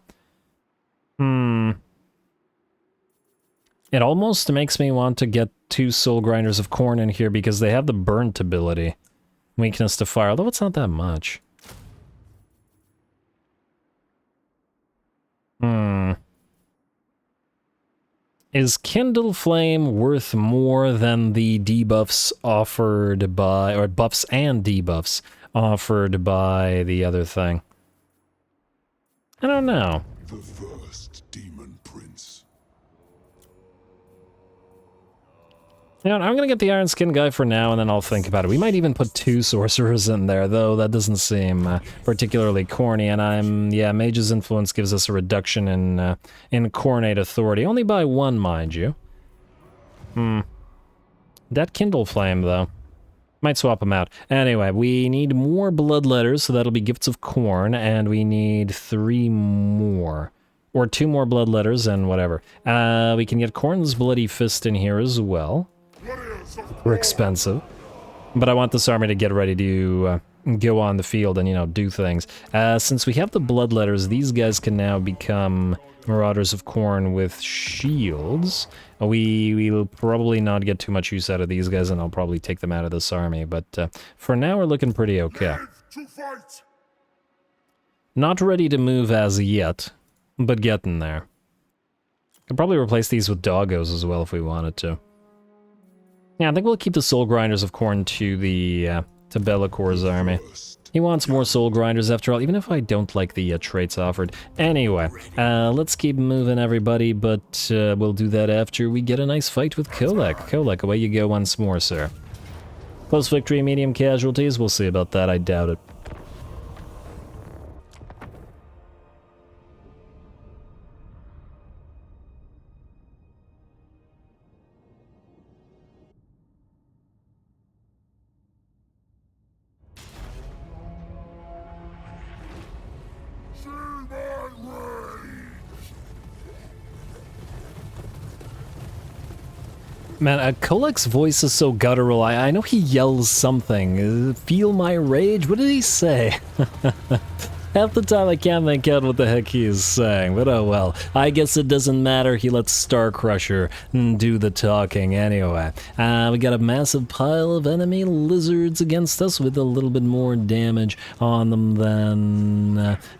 It almost makes me want to get 2 Soul Grinders of Corn in here, because they have the Burnt ability. Weakness to Fire, although it's not that much. Is Kindle Flame worth more than the debuffs offered by, or buffs and debuffs offered by the other thing? I don't know. The first demon prince. You know, I'm gonna get the Iron Skin guy for now, and then I'll think about it. We might even put 2 sorcerers in there, though that doesn't seem particularly corny, and yeah, Mage's Influence gives us a reduction in Coronate Authority. Only by 1, mind you. That Kindle Flame, though. Might swap them out. Anyway, we need more Bloodletters, so that'll be Gifts of Corn, and we need 3 more. Or 2 more Bloodletters, and whatever. We can get Corn's Bloody Fist in here as well. We're expensive. But I want this army to get ready to go on the field and, you know, do things. Since we have the Bloodletters, these guys can now become Marauders of Corn with shields. We will probably not get too much use out of these guys, and I'll probably take them out of this army. But for now, we're looking pretty okay. Not ready to move as yet, but getting there. Could probably replace these with Doggos as well if we wanted to. Yeah, I think we'll keep the Soul Grinders of Corn to the to Bellacor's army. He wants more Soul Grinders after all, even if I don't like the traits offered. Anyway, let's keep moving, everybody, but we'll do that after we get a nice fight with Kolek. Kolek, away you go once more, sir. Close victory, medium casualties? We'll see about that, I doubt it. Man, Kolek's voice is so guttural. I know he yells something. Feel my rage? What did he say? Half the time I can't make out what the heck he is saying, but oh well. I guess it doesn't matter. He lets Star Crusher do the talking anyway. We got a massive pile of enemy lizards against us with a little bit more damage on them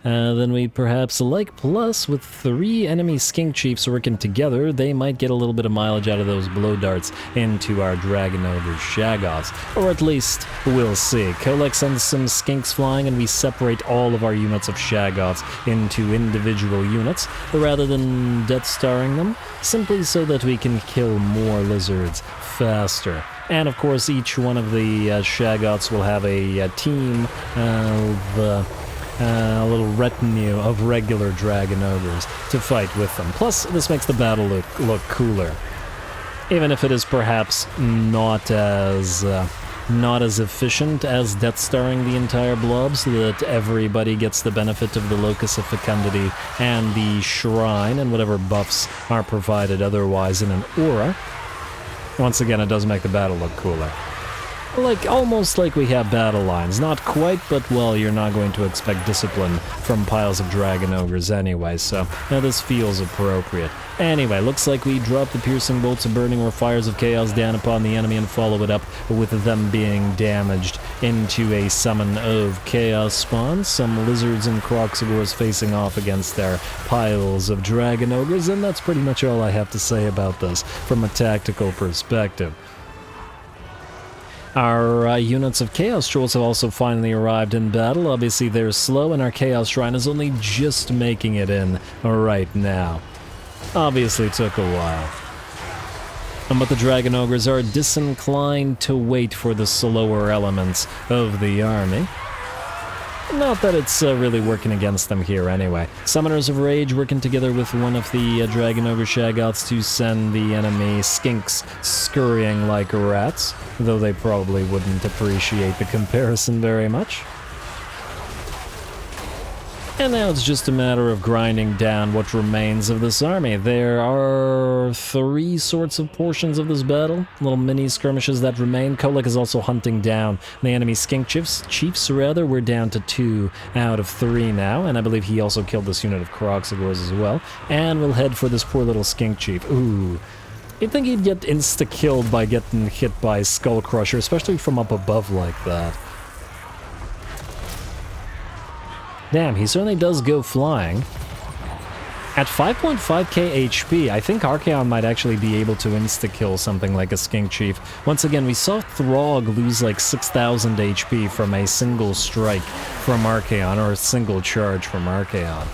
than we perhaps like. Plus, with 3 enemy skink chiefs working together, they might get a little bit of mileage out of those blow darts into our Dragon Ogre Shaggoths. Or at least, we'll see. Kolek sends some skinks flying and we separate all of our units of Shaggoths into individual units, rather than Death Starring them, simply so that we can kill more lizards faster. And of course, each one of the Shaggoths will have a team of a little retinue of regular Dragon Ogres to fight with them. Plus, this makes the battle look cooler. Even if it is perhaps not as efficient as Death Starring the entire blob, so that everybody gets the benefit of the Locus of Fecundity and the Shrine and whatever buffs are provided otherwise in an aura. Once again, it does make the battle look cooler. Almost like we have battle lines. Not quite, but well, you're not going to expect discipline from piles of Dragon Ogres anyway, so now this feels appropriate. Anyway, looks like we drop the piercing bolts of burning or fires of chaos down upon the enemy and follow it up with them being damaged into a summon of chaos spawns. Some lizards and Kroxigors facing off against their piles of Dragon Ogres, and that's pretty much all I have to say about this from a tactical perspective. Our units of Chaos Trolls have also finally arrived in battle. Obviously they're slow, and our Chaos Shrine is only just making it in right now. Obviously took a while. But the Dragon Ogres are disinclined to wait for the slower elements of the army. Not that it's really working against them here anyway. Summoners of Rage working together with one of the Dragon Ogre Shaggoths to send the enemy skinks scurrying like rats, though they probably wouldn't appreciate the comparison very much. And now it's just a matter of grinding down what remains of this army. There are 3 sorts of portions of this battle, little mini skirmishes that remain. Kolek is also hunting down the enemy skink chiefs rather. We're down to 2 out of 3 now, and I believe he also killed this unit of Kroxigors as well. And we'll head for this poor little skink chief. Ooh. You'd think he'd get insta-killed by getting hit by Skull Crusher, especially from up above like that. Damn, he certainly does go flying. At 5.5k HP, I think Archaon might actually be able to insta-kill something like a Skink Chief. Once again, we saw Throg lose like 6,000 HP from a single strike from Archaon, or a single charge from Archaon.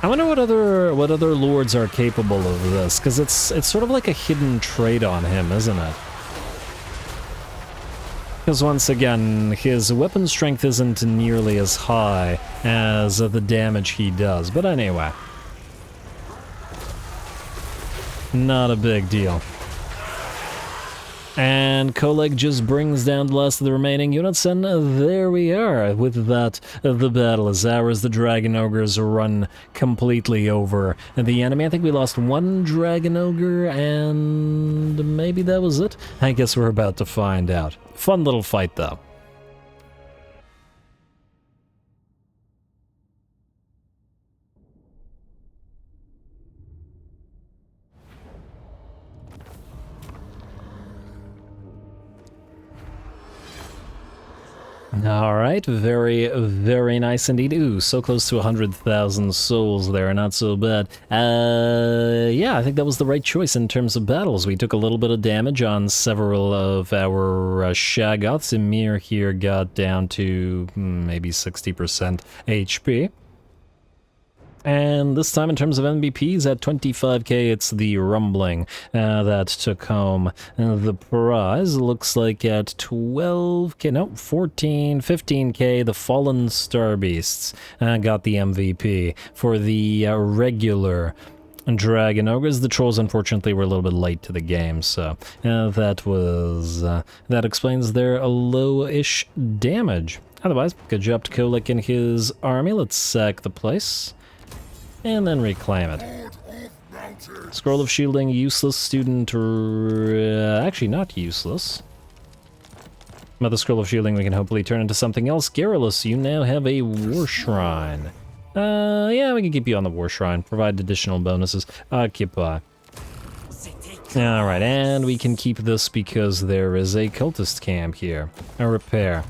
I wonder what other lords are capable of this, because it's sort of like a hidden trait on him, isn't it? Because once again, his weapon strength isn't nearly as high as the damage he does. But anyway. Not a big deal. And Kolek just brings down the last of the remaining units, and there we are. With that, the battle is ours. The Dragon Ogres run completely over the enemy. I think we lost 1 Dragon Ogre, and maybe that was it? I guess we're about to find out. Fun little fight, though. Alright, very, very nice indeed. Ooh, so close to 100,000 souls there, not so bad. Yeah, I think that was the right choice in terms of battles. We took a little bit of damage on several of our Shaggoths. Emir here got down to maybe 60% HP. And this time in terms of MVPs at 25k, it's the Rumbling that took home the prize. Looks like at 12k, no, 14, 15k, the Fallen Star Beasts got the MVP. For the regular Dragon Ogres, the Trolls unfortunately were a little bit late to the game, so that explains their low-ish damage. Otherwise, good job to Kolek and his army. Let's sack the place. And then reclaim it. Scroll of Shielding, useless. Student, actually not useless. But the Scroll of Shielding we can hopefully turn into something else. Garrulus, you now have a War Shrine. Yeah, we can keep you on the War Shrine. Provide additional bonuses. Occupy. Alright, and we can keep this because there is a cultist camp here. A repair.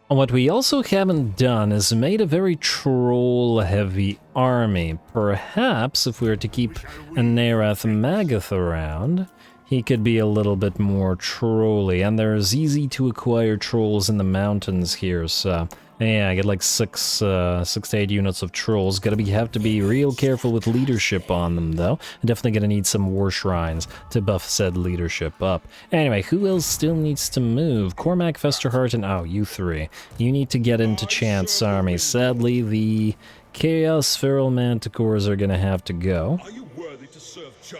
What we also haven't done is made a very troll-heavy army. Perhaps if we were to keep a Narath Magath around, he could be a little bit more trolly. And there's easy-to-acquire trolls in the mountains here, so yeah, I get like 6 to 8 units of trolls. Have to be real careful with leadership on them, though. I'm definitely gonna need some war shrines to buff said leadership up. Anyway, who else still needs to move? Cormac, Festerheart, and oh, you 3. You need to get into Chant's army. Sadly, the Chaos Feral Manticores are gonna have to go. Are you worthy to serve Char?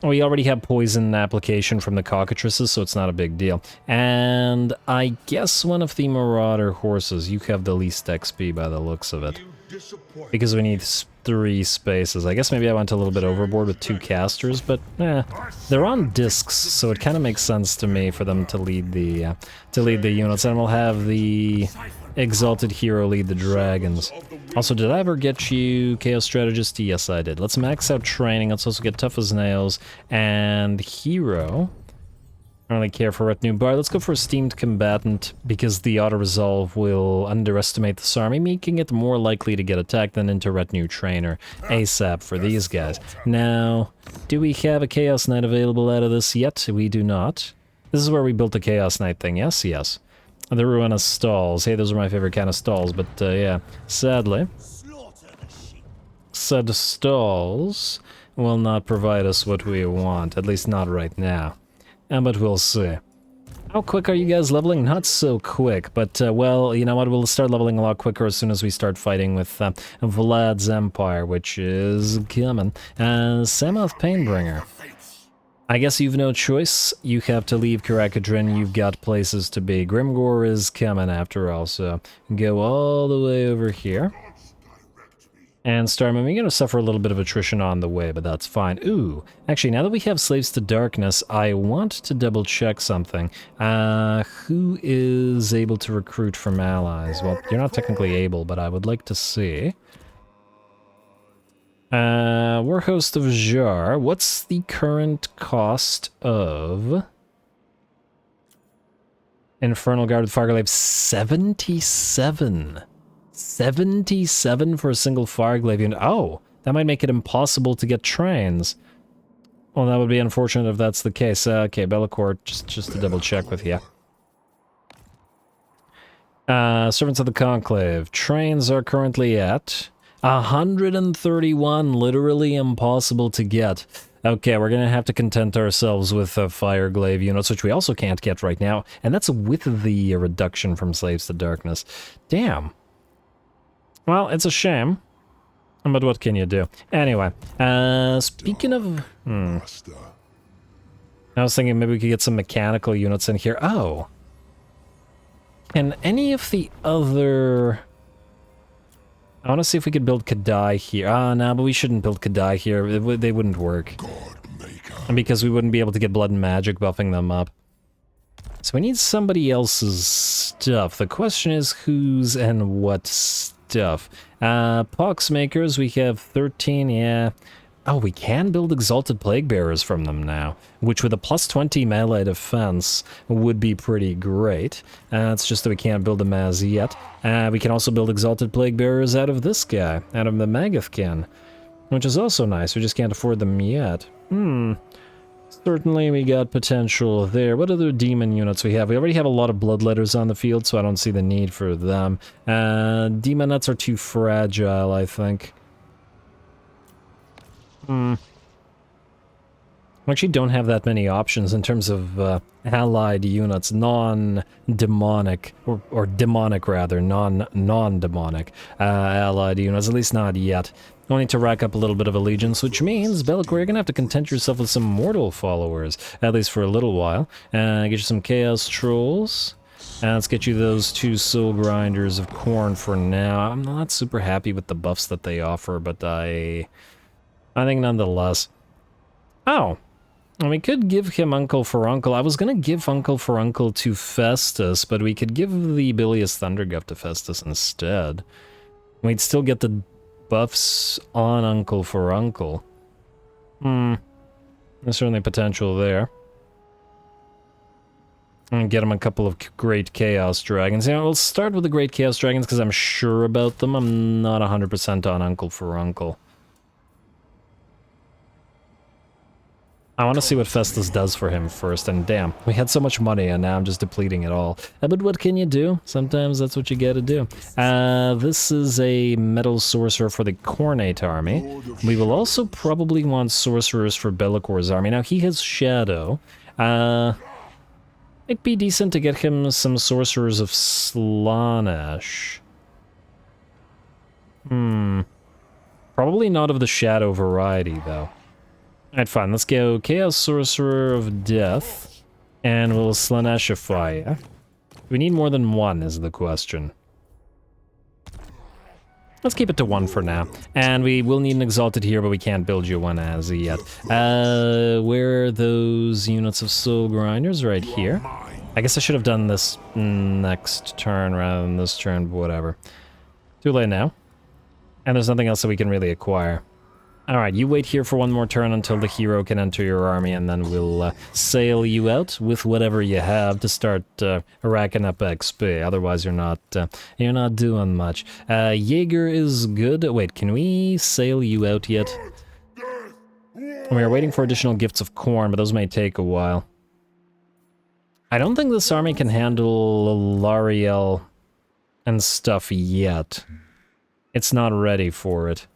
We already have poison application from the cockatrices, so it's not a big deal. And I guess one of the Marauder horses, you have the least XP by the looks of it. Because we need 3 spaces. I guess maybe I went a little bit overboard with 2 casters, but they're on discs, so it kind of makes sense to me for them to lead the units. And we'll have the Exalted Hero lead the dragons. Also, did I ever get you Chaos Strategist? Yes, I did. Let's max out training. Let's also get Tough as Nails and Hero. I don't really care for Retinue Bar. Let's go for Esteemed Combatant, because the auto-resolve will underestimate this army, making it more likely to get attacked than into Retinue Trainer ASAP for these guys. Now, do we have a Chaos Knight available out of this yet? We do not. This is where we built the Chaos Knight thing, yes? Yes. The Ruinous stalls. Hey, those are my favorite kind of stalls, but yeah, sadly, said stalls will not provide us what we want, at least not right now. But we'll see. How quick are you guys leveling? Not so quick, but, well, you know what? We'll start leveling a lot quicker as soon as we start fighting with Vlad's Empire, which is coming. Samoth Painbringer. I guess you've no choice. You have to leave Karakadrin. You've got places to be. Grimgor is coming after all, so go all the way over here. And Starman, we're going to suffer a little bit of attrition on the way, but that's fine. Ooh, actually, now that we have Slaves to Darkness, I want to double-check something. Who is able to recruit from allies? Well, you're not technically able, but I would like to see. Warhost of Jar, what's the current cost of Infernal Guard with Fireglaive? 77. 77 for a single Fireglaive unit. Oh, that might make it impossible to get trains. Well, that would be unfortunate if that's the case. Okay, Bellacourt, just to double check with you. Servants of the Conclave. Trains are currently at 131, literally impossible to get. Okay, we're gonna have to content ourselves with Fireglaive units, which we also can't get right now, and that's with the reduction from Slaves to Darkness. Damn. Well, it's a shame, but what can you do? Anyway, speaking of... I was thinking maybe we could get some mechanical units in here. Oh! Can any of the other... I want to see if we could build Kadai here. No, but we shouldn't build Kadai here. They wouldn't work. And because we wouldn't be able to get Blood and Magic buffing them up. So we need somebody else's stuff. The question is whose and what stuff. Poxmakers, we have 13, yeah. Oh, we can build Exalted Plague Bearers from them now, which with a plus 20 melee defense would be pretty great. It's just that we can't build them as yet. We can also build Exalted Plague Bearers out of this guy, out of the Magathkin, which is also nice. We just can't afford them yet. Certainly we got potential there. What other demon units we have? We already have a lot of Bloodletters on the field, so I don't see the need for them. Demonettes are too fragile, I think. We actually don't have that many options in terms of allied units, non-demonic, or demonic rather, non-demonic allied units, at least not yet. You'll need to rack up a little bit of allegiance, which means, Bellicor, you're going to have to content yourself with some mortal followers, at least for a little while. Get you some Chaos Trolls. Let's get you those 2 Soul Grinders of Corn for now. I'm not super happy with the buffs that they offer, but I think nonetheless. Oh, and we could give him Uncle for Uncle. I was going to give Uncle for Uncle to Festus, but we could give the Bilious Thunderguff to Festus instead. We'd still get the buffs on Uncle for Uncle. There's certainly potential there. And get him a couple of Great Chaos Dragons. Yeah, we'll start with the Great Chaos Dragons because I'm sure about them. I'm not 100% on Uncle for Uncle. I want to see what Festus does for him first, and damn, we had so much money and now I'm just depleting it all. But what can you do? Sometimes that's what you gotta do. This is a metal sorcerer for the Cornate army. We will also probably want sorcerers for Bellicor's army. Now, he has Shadow. It'd be decent to get him some sorcerers of Slaanesh. Probably not of the Shadow variety, though. Alright, fine. Let's go Chaos Sorcerer of Death, and we'll Slaaneshify ya. We need more than one, is the question. Let's keep it to 1 for now. And we will need an Exalted here, but we can't build you one as yet. Where are those units of Soul Grinders? Right here. I guess I should have done this next turn rather than this turn, but whatever. Too late now. And there's nothing else that we can really acquire. Alright, you wait here for 1 more turn until the hero can enter your army, and then we'll sail you out with whatever you have to start racking up XP. Otherwise, you're not doing much. Jaeger is good. Wait, can we sail you out yet? We are waiting for additional gifts of corn, but those may take a while. I don't think this army can handle Ariel and stuff yet. It's not ready for it.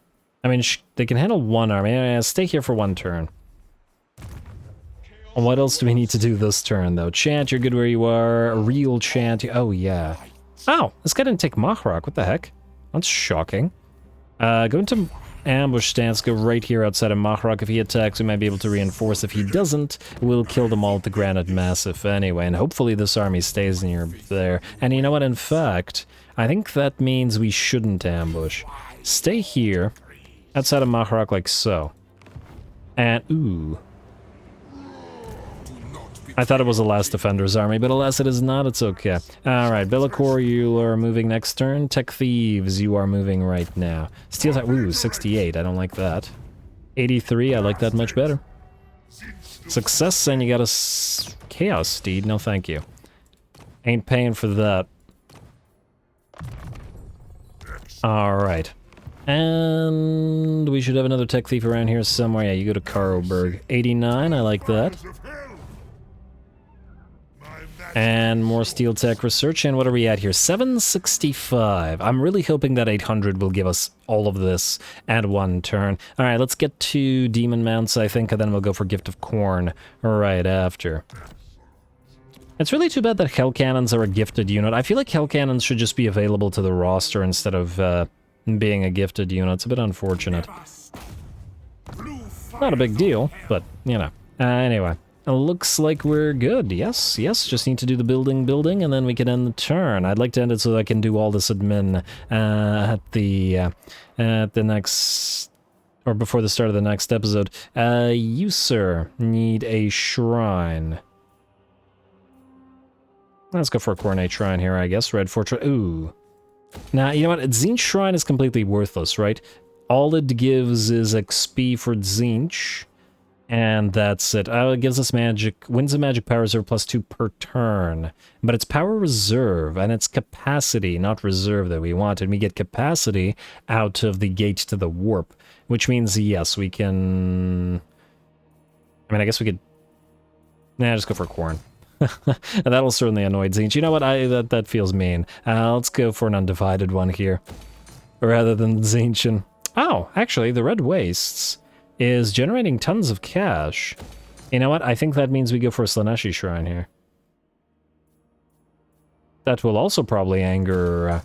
I mean, they can handle 1 army. Stay here for 1 turn. What else do we need to do this turn, though? Chant, you're good where you are. A real chant. Oh, yeah. Oh, this guy didn't take Machrok. What the heck? That's shocking. Go into ambush stance. Go right here outside of Machrok. If he attacks, we might be able to reinforce. If he doesn't, we'll kill them all with the Granite Massif anyway. And hopefully this army stays near there. And you know what? In fact, I think that means we shouldn't ambush. Stay here, outside of Machrok like so. And, ooh. I thought it was the last Defender's army, but alas it is not, it's okay. Alright, Bellicor, you are moving next turn. Tech Thieves, you are moving right now. Steel Tech, ooh, 68, I don't like that. 83, I like that much better. Success, and you got a Chaos Steed, no thank you. Ain't paying for that. Alright. And we should have another Tech Thief around here somewhere. Yeah, you go to Karlberg. 89, I like that. And more Steel Tech Research, and what are we at here? 765. I'm really hoping that 800 will give us all of this at one turn. Alright, let's get to Demon Mounts, I think, and then we'll go for Gift of Corn right after. It's really too bad that Hell Cannons are a gifted unit. I feel like Hell Cannons should just be available to the roster instead of being a gifted unit. It's a bit unfortunate. Not a big deal, but, you know. Anyway. Looks like we're good. Yes, just need to do the building, and then we can end the turn. I'd like to end it so that I can do all this admin at the next, or before the start of the next episode. You, sir, need a shrine. Let's go for a Coronate Shrine here, I guess. Red Fortress. Ooh. Now, you know what? Tzeentch Shrine is completely worthless, right? All it gives is XP for Tzeentch. And that's it. It gives us magic, wins a magic power reserve +2 per turn. But it's power reserve, and it's capacity, not reserve that we want. And we get capacity out of the gate to the warp. Which means, yes, we can... I mean, I guess we could... Nah, just go for corn. That'll certainly annoy Tzeentch. You know what? That feels mean. Let's go for an undivided one here. Rather than Tzeentch. Oh, actually, the Red Wastes is generating tons of cash. You know what? I think that means we go for a Slaaneshi Shrine here. That will also probably anger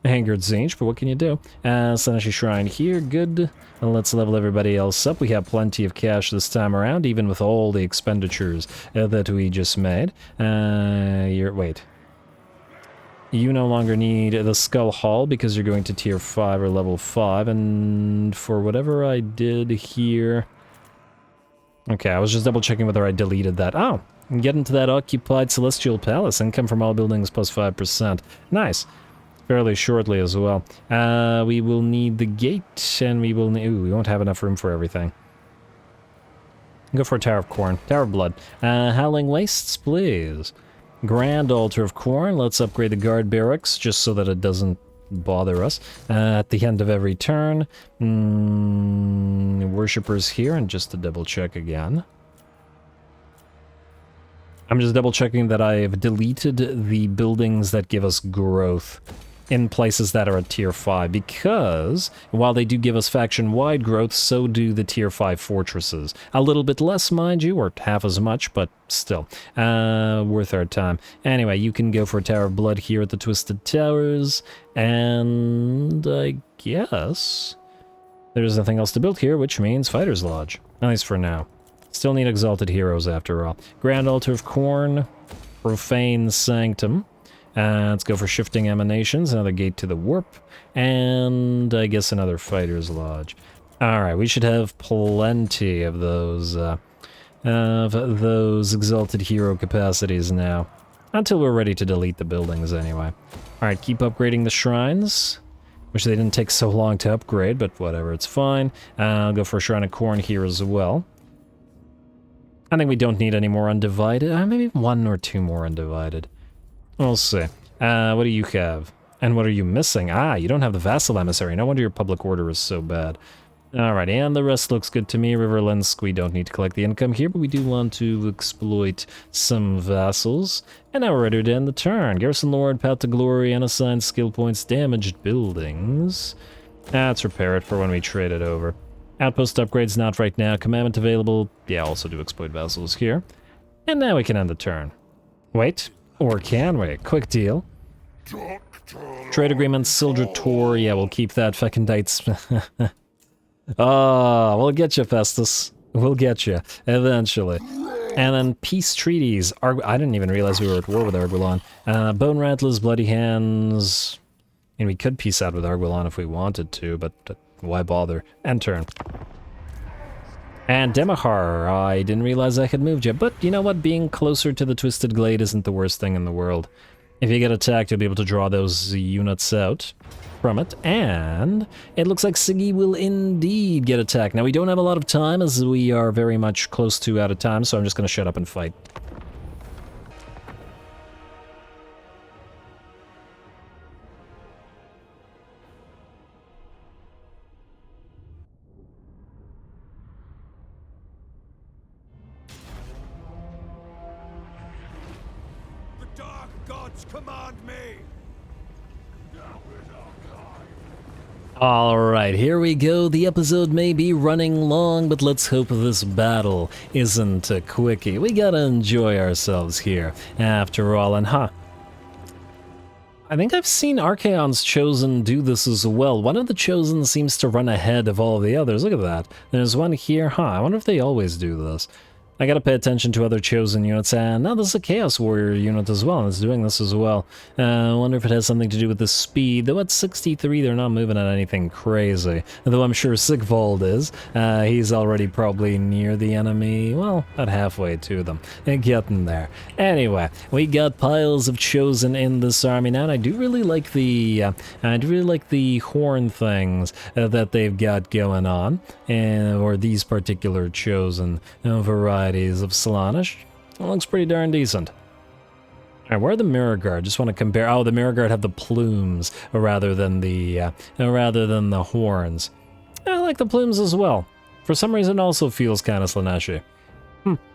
Tzeentch, but what can you do? Slaaneshi Shrine here, good. And let's level everybody else up. We have plenty of cash this time around, even with all the expenditures that we just made. Wait. You no longer need the Skull Hall because you're going to tier 5 or level 5, and for whatever I did here... Okay, I was just double checking whether I deleted that. Oh, get into that Occupied Celestial Palace. Income from all buildings +5%. Nice. Fairly shortly as well. We will need the gate, and we will need... Ooh, we won't have enough room for everything. Go for a Tower of Corn. Tower of Blood. Howling Wastes, please. Grand Altar of Corn. Let's upgrade the guard barracks just so that it doesn't bother us at the end of every turn. Worshippers here, and just to double check again. I'm just double checking that I've deleted the buildings that give us growth in places that are at tier 5, because while they do give us faction-wide growth, so do the tier 5 fortresses. A little bit less, mind you, or half as much, but still, worth our time. Anyway, you can go for a Tower of Blood here at the Twisted Towers, and I guess there's nothing else to build here, which means Fighter's Lodge, at least for now. Still need Exalted Heroes after all. Grand Altar of Corn, Profane Sanctum. Let's go for Shifting Emanations, another gate to the warp, and I guess another Fighter's Lodge. Alright, we should have plenty of those Exalted Hero capacities now. Until we're ready to delete the buildings anyway. Alright, keep upgrading the shrines. Wish they didn't take so long to upgrade, but whatever, it's fine. I'll go for a Shrine of Corn here as well. I think we don't need any more Undivided. Maybe 1 or 2 more Undivided. We'll see. What do you have? And what are you missing? Ah, you don't have the Vassal Emissary. No wonder your public order is so bad. Alright, and the rest looks good to me. Riverlensk, we don't need to collect the income here, but we do want to exploit some vassals. And now we're ready to end the turn. Garrison Lord, Path to Glory, unassigned skill points, damaged buildings. Let's repair it for when we trade it over. Outpost upgrades, not right now. Commandment available. Yeah, also do exploit vassals here. And now we can end the turn. Wait, or can we? Quick deal. Trade agreement, Silver Tor. Yeah, we'll keep that Fecundites. Oh, we'll get you, Festus. We'll get you, eventually. And then peace treaties. I didn't even realize we were at war with Arguelon. Bone Rattlers, Bloody Hands. And we could peace out with Arguelon if we wanted to, but why bother? End turn. And Demahar, I didn't realize I had moved yet, but you know what? Being closer to the Twisted Glade isn't the worst thing in the world. If you get attacked, you'll be able to draw those units out from it, and it looks like Siggy will indeed get attacked. Now, we don't have a lot of time, as we are very much close to out of time, so I'm just going to shut up and fight. Command me! Alright, here we go. The episode may be running long, but let's hope this battle isn't a quickie. We gotta enjoy ourselves here, after all, and I think I've seen Archaon's Chosen do this as well. One of the Chosen seems to run ahead of all the others. Look at that. There's one here. I wonder if they always do this. I gotta pay attention to other Chosen units, and now there's a Chaos Warrior unit as well, and it's doing this as well. I wonder if it has something to do with the speed, though at 63 they're not moving at anything crazy. Though I'm sure Sigvald is. He's already probably near the enemy, well, about halfway to them. Getting there. Anyway, we got piles of Chosen in this army now, and I do really like the horn things that they've got going on, or these particular Chosen varieties of Slaanesh. It looks pretty darn decent. Alright, where are the Mirror Guard? Just want to compare. Oh, the Mirror Guard have the plumes rather than the horns. I like the plumes as well. For some reason, it also feels kind of Slaanesh-y.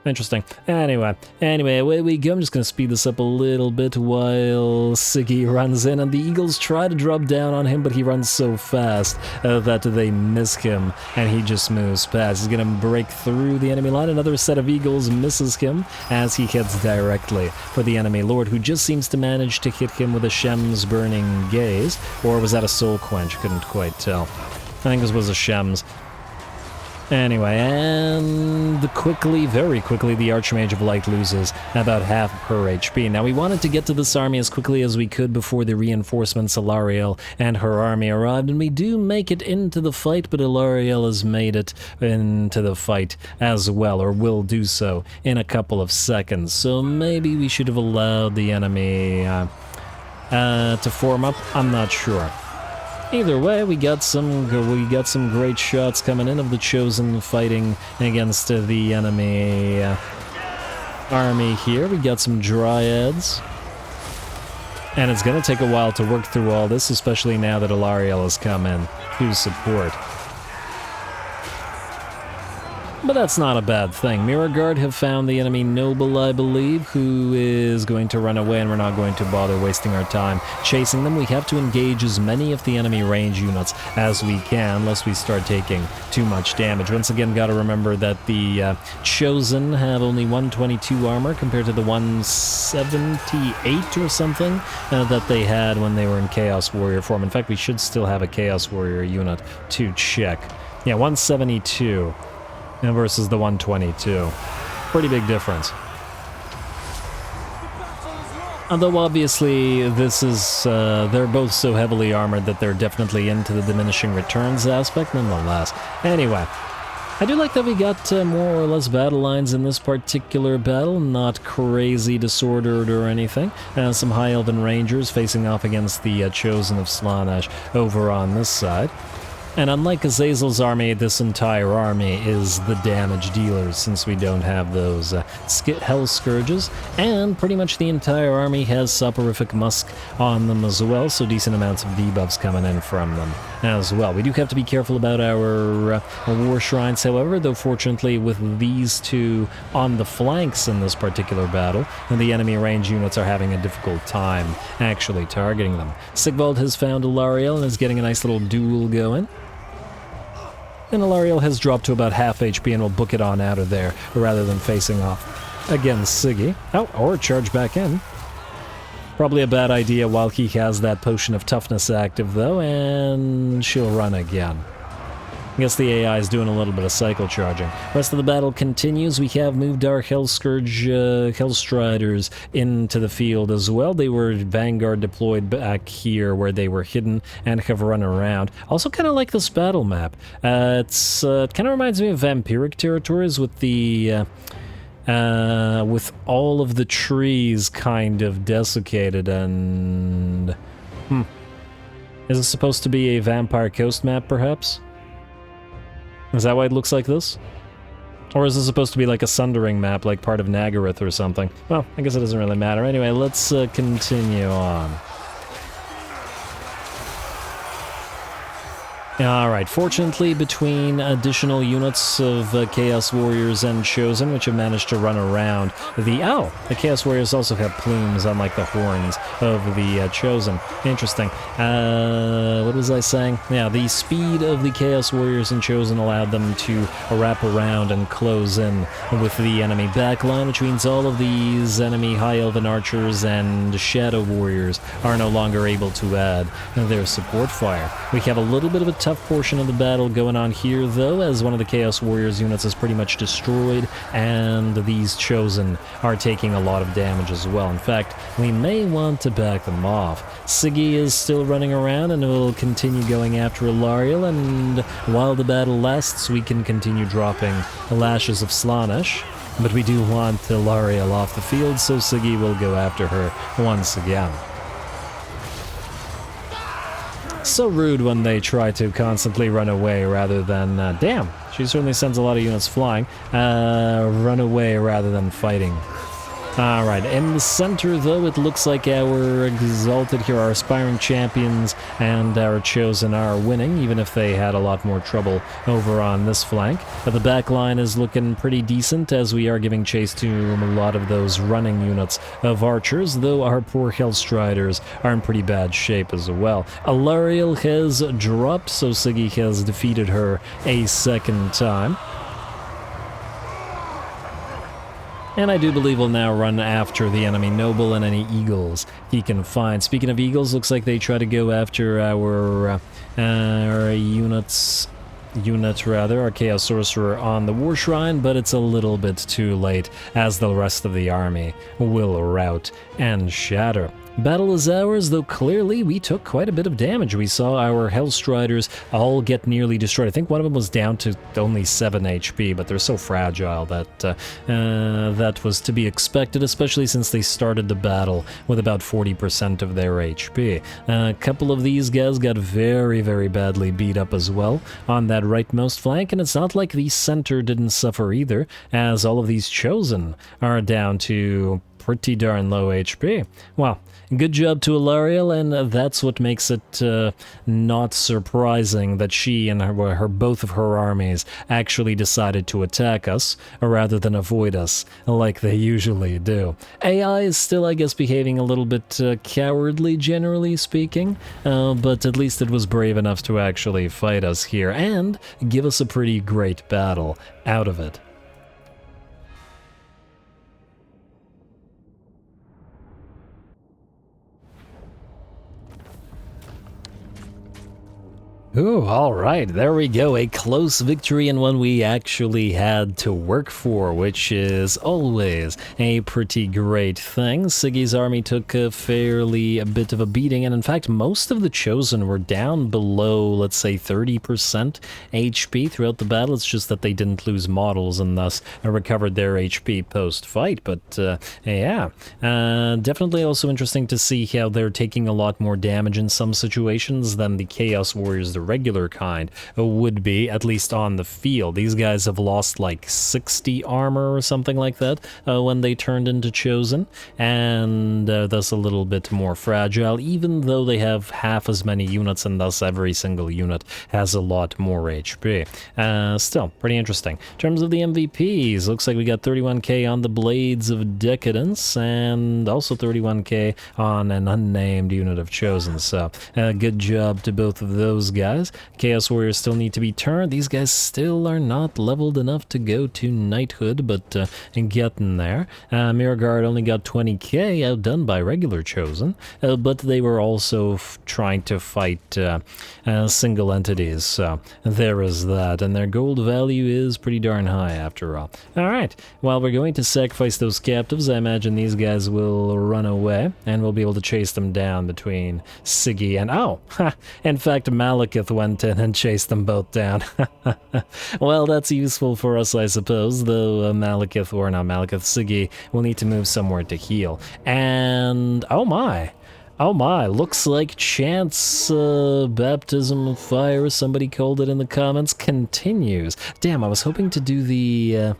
Interesting. Anyway, away we go. I'm just going to speed this up a little bit while Siggy runs in, and the Eagles try to drop down on him, but he runs so fast that they miss him, and he just moves past. He's going to break through the enemy line. Another set of Eagles misses him as he heads directly for the enemy Lord, who just seems to manage to hit him with a Shem's Burning Gaze, or was that a Soul Quench? Couldn't quite tell. I think this was a Shem's. Anyway, and very quickly, the Archmage of Light loses about half of her HP. Now, we wanted to get to this army as quickly as we could before the reinforcements Ilariel and her army arrived, and we do make it into the fight, but Ilariel has made it into the fight as well, or will do so in a couple of seconds. So maybe we should have allowed the enemy to form up. I'm not sure. Either way, we got some great shots coming in of the Chosen fighting against the enemy army here. We got some Dryads. And it's going to take a while to work through all this, especially now that Ilariel has come in to support. But that's not a bad thing. Mirror Guard have found the enemy noble, I believe, who is going to run away, and we're not going to bother wasting our time chasing them. We have to engage as many of the enemy range units as we can, lest we start taking too much damage. Once again, gotta remember that the Chosen have only 122 armor compared to the 178 or something that they had when they were in Chaos Warrior form. In fact, we should still have a Chaos Warrior unit to check. Yeah, 172. Versus the 122. Pretty big difference. Although obviously this is, they're both so heavily armored that they're definitely into the diminishing returns aspect nonetheless. Anyway, I do like that we got more or less battle lines in this particular battle, not crazy disordered or anything. Some High Elven Rangers facing off against the Chosen of Slaanesh over on this side. And unlike Azazel's army, this entire army is the damage dealers, since we don't have those Hell Scourges, and pretty much the entire army has Soporific Musk on them as well, so decent amounts of debuffs coming in from them as well. We do have to be careful about our War Shrines, however, though fortunately with these two on the flanks in this particular battle, the enemy range units are having a difficult time actually targeting them. Sigvald has found Ilariel and is getting a nice little duel going. And Ilariel has dropped to about half HP and will book it on out of there rather than facing off against Siggy. Oh, or charge back in. Probably a bad idea while he has that potion of toughness active, though, and she'll run again. I guess the AI is doing a little bit of cycle charging. Rest of the battle continues. We have moved our Hellscourge Hellstriders into the field as well. They were Vanguard deployed back here where they were hidden and have run around. Also kind of like this battle map. It kind of reminds me of Vampiric Territories with the... with all of the trees kind of desiccated and... Is it supposed to be a Vampire Coast map, perhaps? Is that why it looks like this? Or is this supposed to be like a Sundering map, like part of Nagaroth or something? Well, I guess it doesn't really matter. Anyway, let's continue on. Alright, fortunately, between additional units of Chaos Warriors and Chosen, which have managed to run around, the Chaos Warriors also have plumes, unlike the horns of the Chosen. Interesting. What was I saying? Yeah, the speed of the Chaos Warriors and Chosen allowed them to wrap around and close in with the enemy backline, which means all of these enemy High Elven Archers and Shadow Warriors are no longer able to add their support fire. We have a little bit of a tough portion of the battle going on here, though, as one of the Chaos Warriors units is pretty much destroyed, and these Chosen are taking a lot of damage as well. In fact, we may want to back them off. Siggy is still running around and will continue going after Ariel, and while the battle lasts, we can continue dropping Lashes of Slaanesh. But we do want Ariel off the field, so Siggy will go after her once again. So rude when they try to constantly run away rather than... damn, she certainly sends a lot of units flying. Run away rather than fighting. Alright, in the center, though, it looks like our Exalted here, our Aspiring Champions, and our Chosen are winning, even if they had a lot more trouble over on this flank. But the back line is looking pretty decent, as we are giving chase to a lot of those running units of archers, though our poor Hellstriders are in pretty bad shape as well. Ariel has dropped, so Siggy has defeated her a second time. And I do believe we'll now run after the enemy noble and any eagles he can find. Speaking of eagles, looks like they try to go after our our Chaos Sorcerer on the War Shrine, but it's a little bit too late, as the rest of the army will rout and shatter. Battle is ours, though clearly we took quite a bit of damage. We saw our Hellstriders all get nearly destroyed. I think one of them was down to only 7 HP, but they're so fragile that that was to be expected, especially since they started the battle with about 40% of their HP. A couple of these guys got very, very badly beat up as well on that rightmost flank, and it's not like the center didn't suffer either, as all of these Chosen are down to pretty darn low HP. Well, good job to Ariel, and that's what makes it not surprising that she and both of her armies actually decided to attack us rather than avoid us like they usually do. AI is still, I guess, behaving a little bit cowardly, generally speaking, but at least it was brave enough to actually fight us here and give us a pretty great battle out of it. Ooh, alright, there we go, a close victory and one we actually had to work for, which is always a pretty great thing. Siggy's army took a bit of a beating, and in fact most of the Chosen were down below, let's say, 30% HP throughout the battle. It's just that they didn't lose models and thus recovered their HP post-fight, but yeah. Definitely also interesting to see how they're taking a lot more damage in some situations than the Chaos Warriors, the regular kind, would be, at least on the field. These guys have lost like 60 armor or something like that when they turned into Chosen, and thus a little bit more fragile, even though they have half as many units, and thus every single unit has a lot more HP. Still, pretty interesting. In terms of the MVPs, looks like we got 31k on the Blades of Decadence, and also 31k on an unnamed unit of Chosen, so good job to both of those guys. guys. Chaos Warriors still need to be turned. These guys still are not leveled enough to go to knighthood, but getting there. Mirror Guard only got 20k, outdone by regular Chosen, but they were also trying to fight single entities, so there is that, and their gold value is pretty darn high after all. Alright, well, we're going to sacrifice those captives. I imagine these guys will run away, and we'll be able to chase them down between Siggy and... oh! In fact, Malekith went in and chased them both down. Well, that's useful for us, I suppose, though Malekith, or not Malekith, Siggy will need to move somewhere to heal. And... oh my! Oh my, looks like Chance Baptism of Fire, somebody called it in the comments, continues. Damn, I was hoping to do the...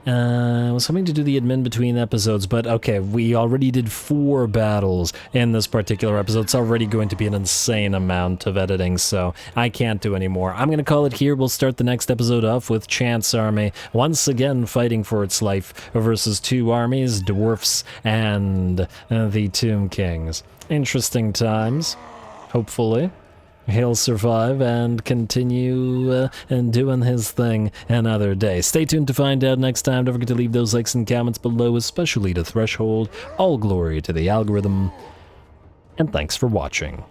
admin between episodes, but okay, we already did 4 battles in this particular episode. It's already going to be an insane amount of editing, so I can't do any more. I'm gonna call it here. We'll start the next episode off with Chance Army once again fighting for its life versus 2 armies, Dwarfs and the Tomb Kings. Interesting times, hopefully. He'll survive and continue doing his thing another day. Stay tuned to find out next time. Don't forget to leave those likes and comments below, especially to Threshold. All glory to the algorithm, and thanks for watching.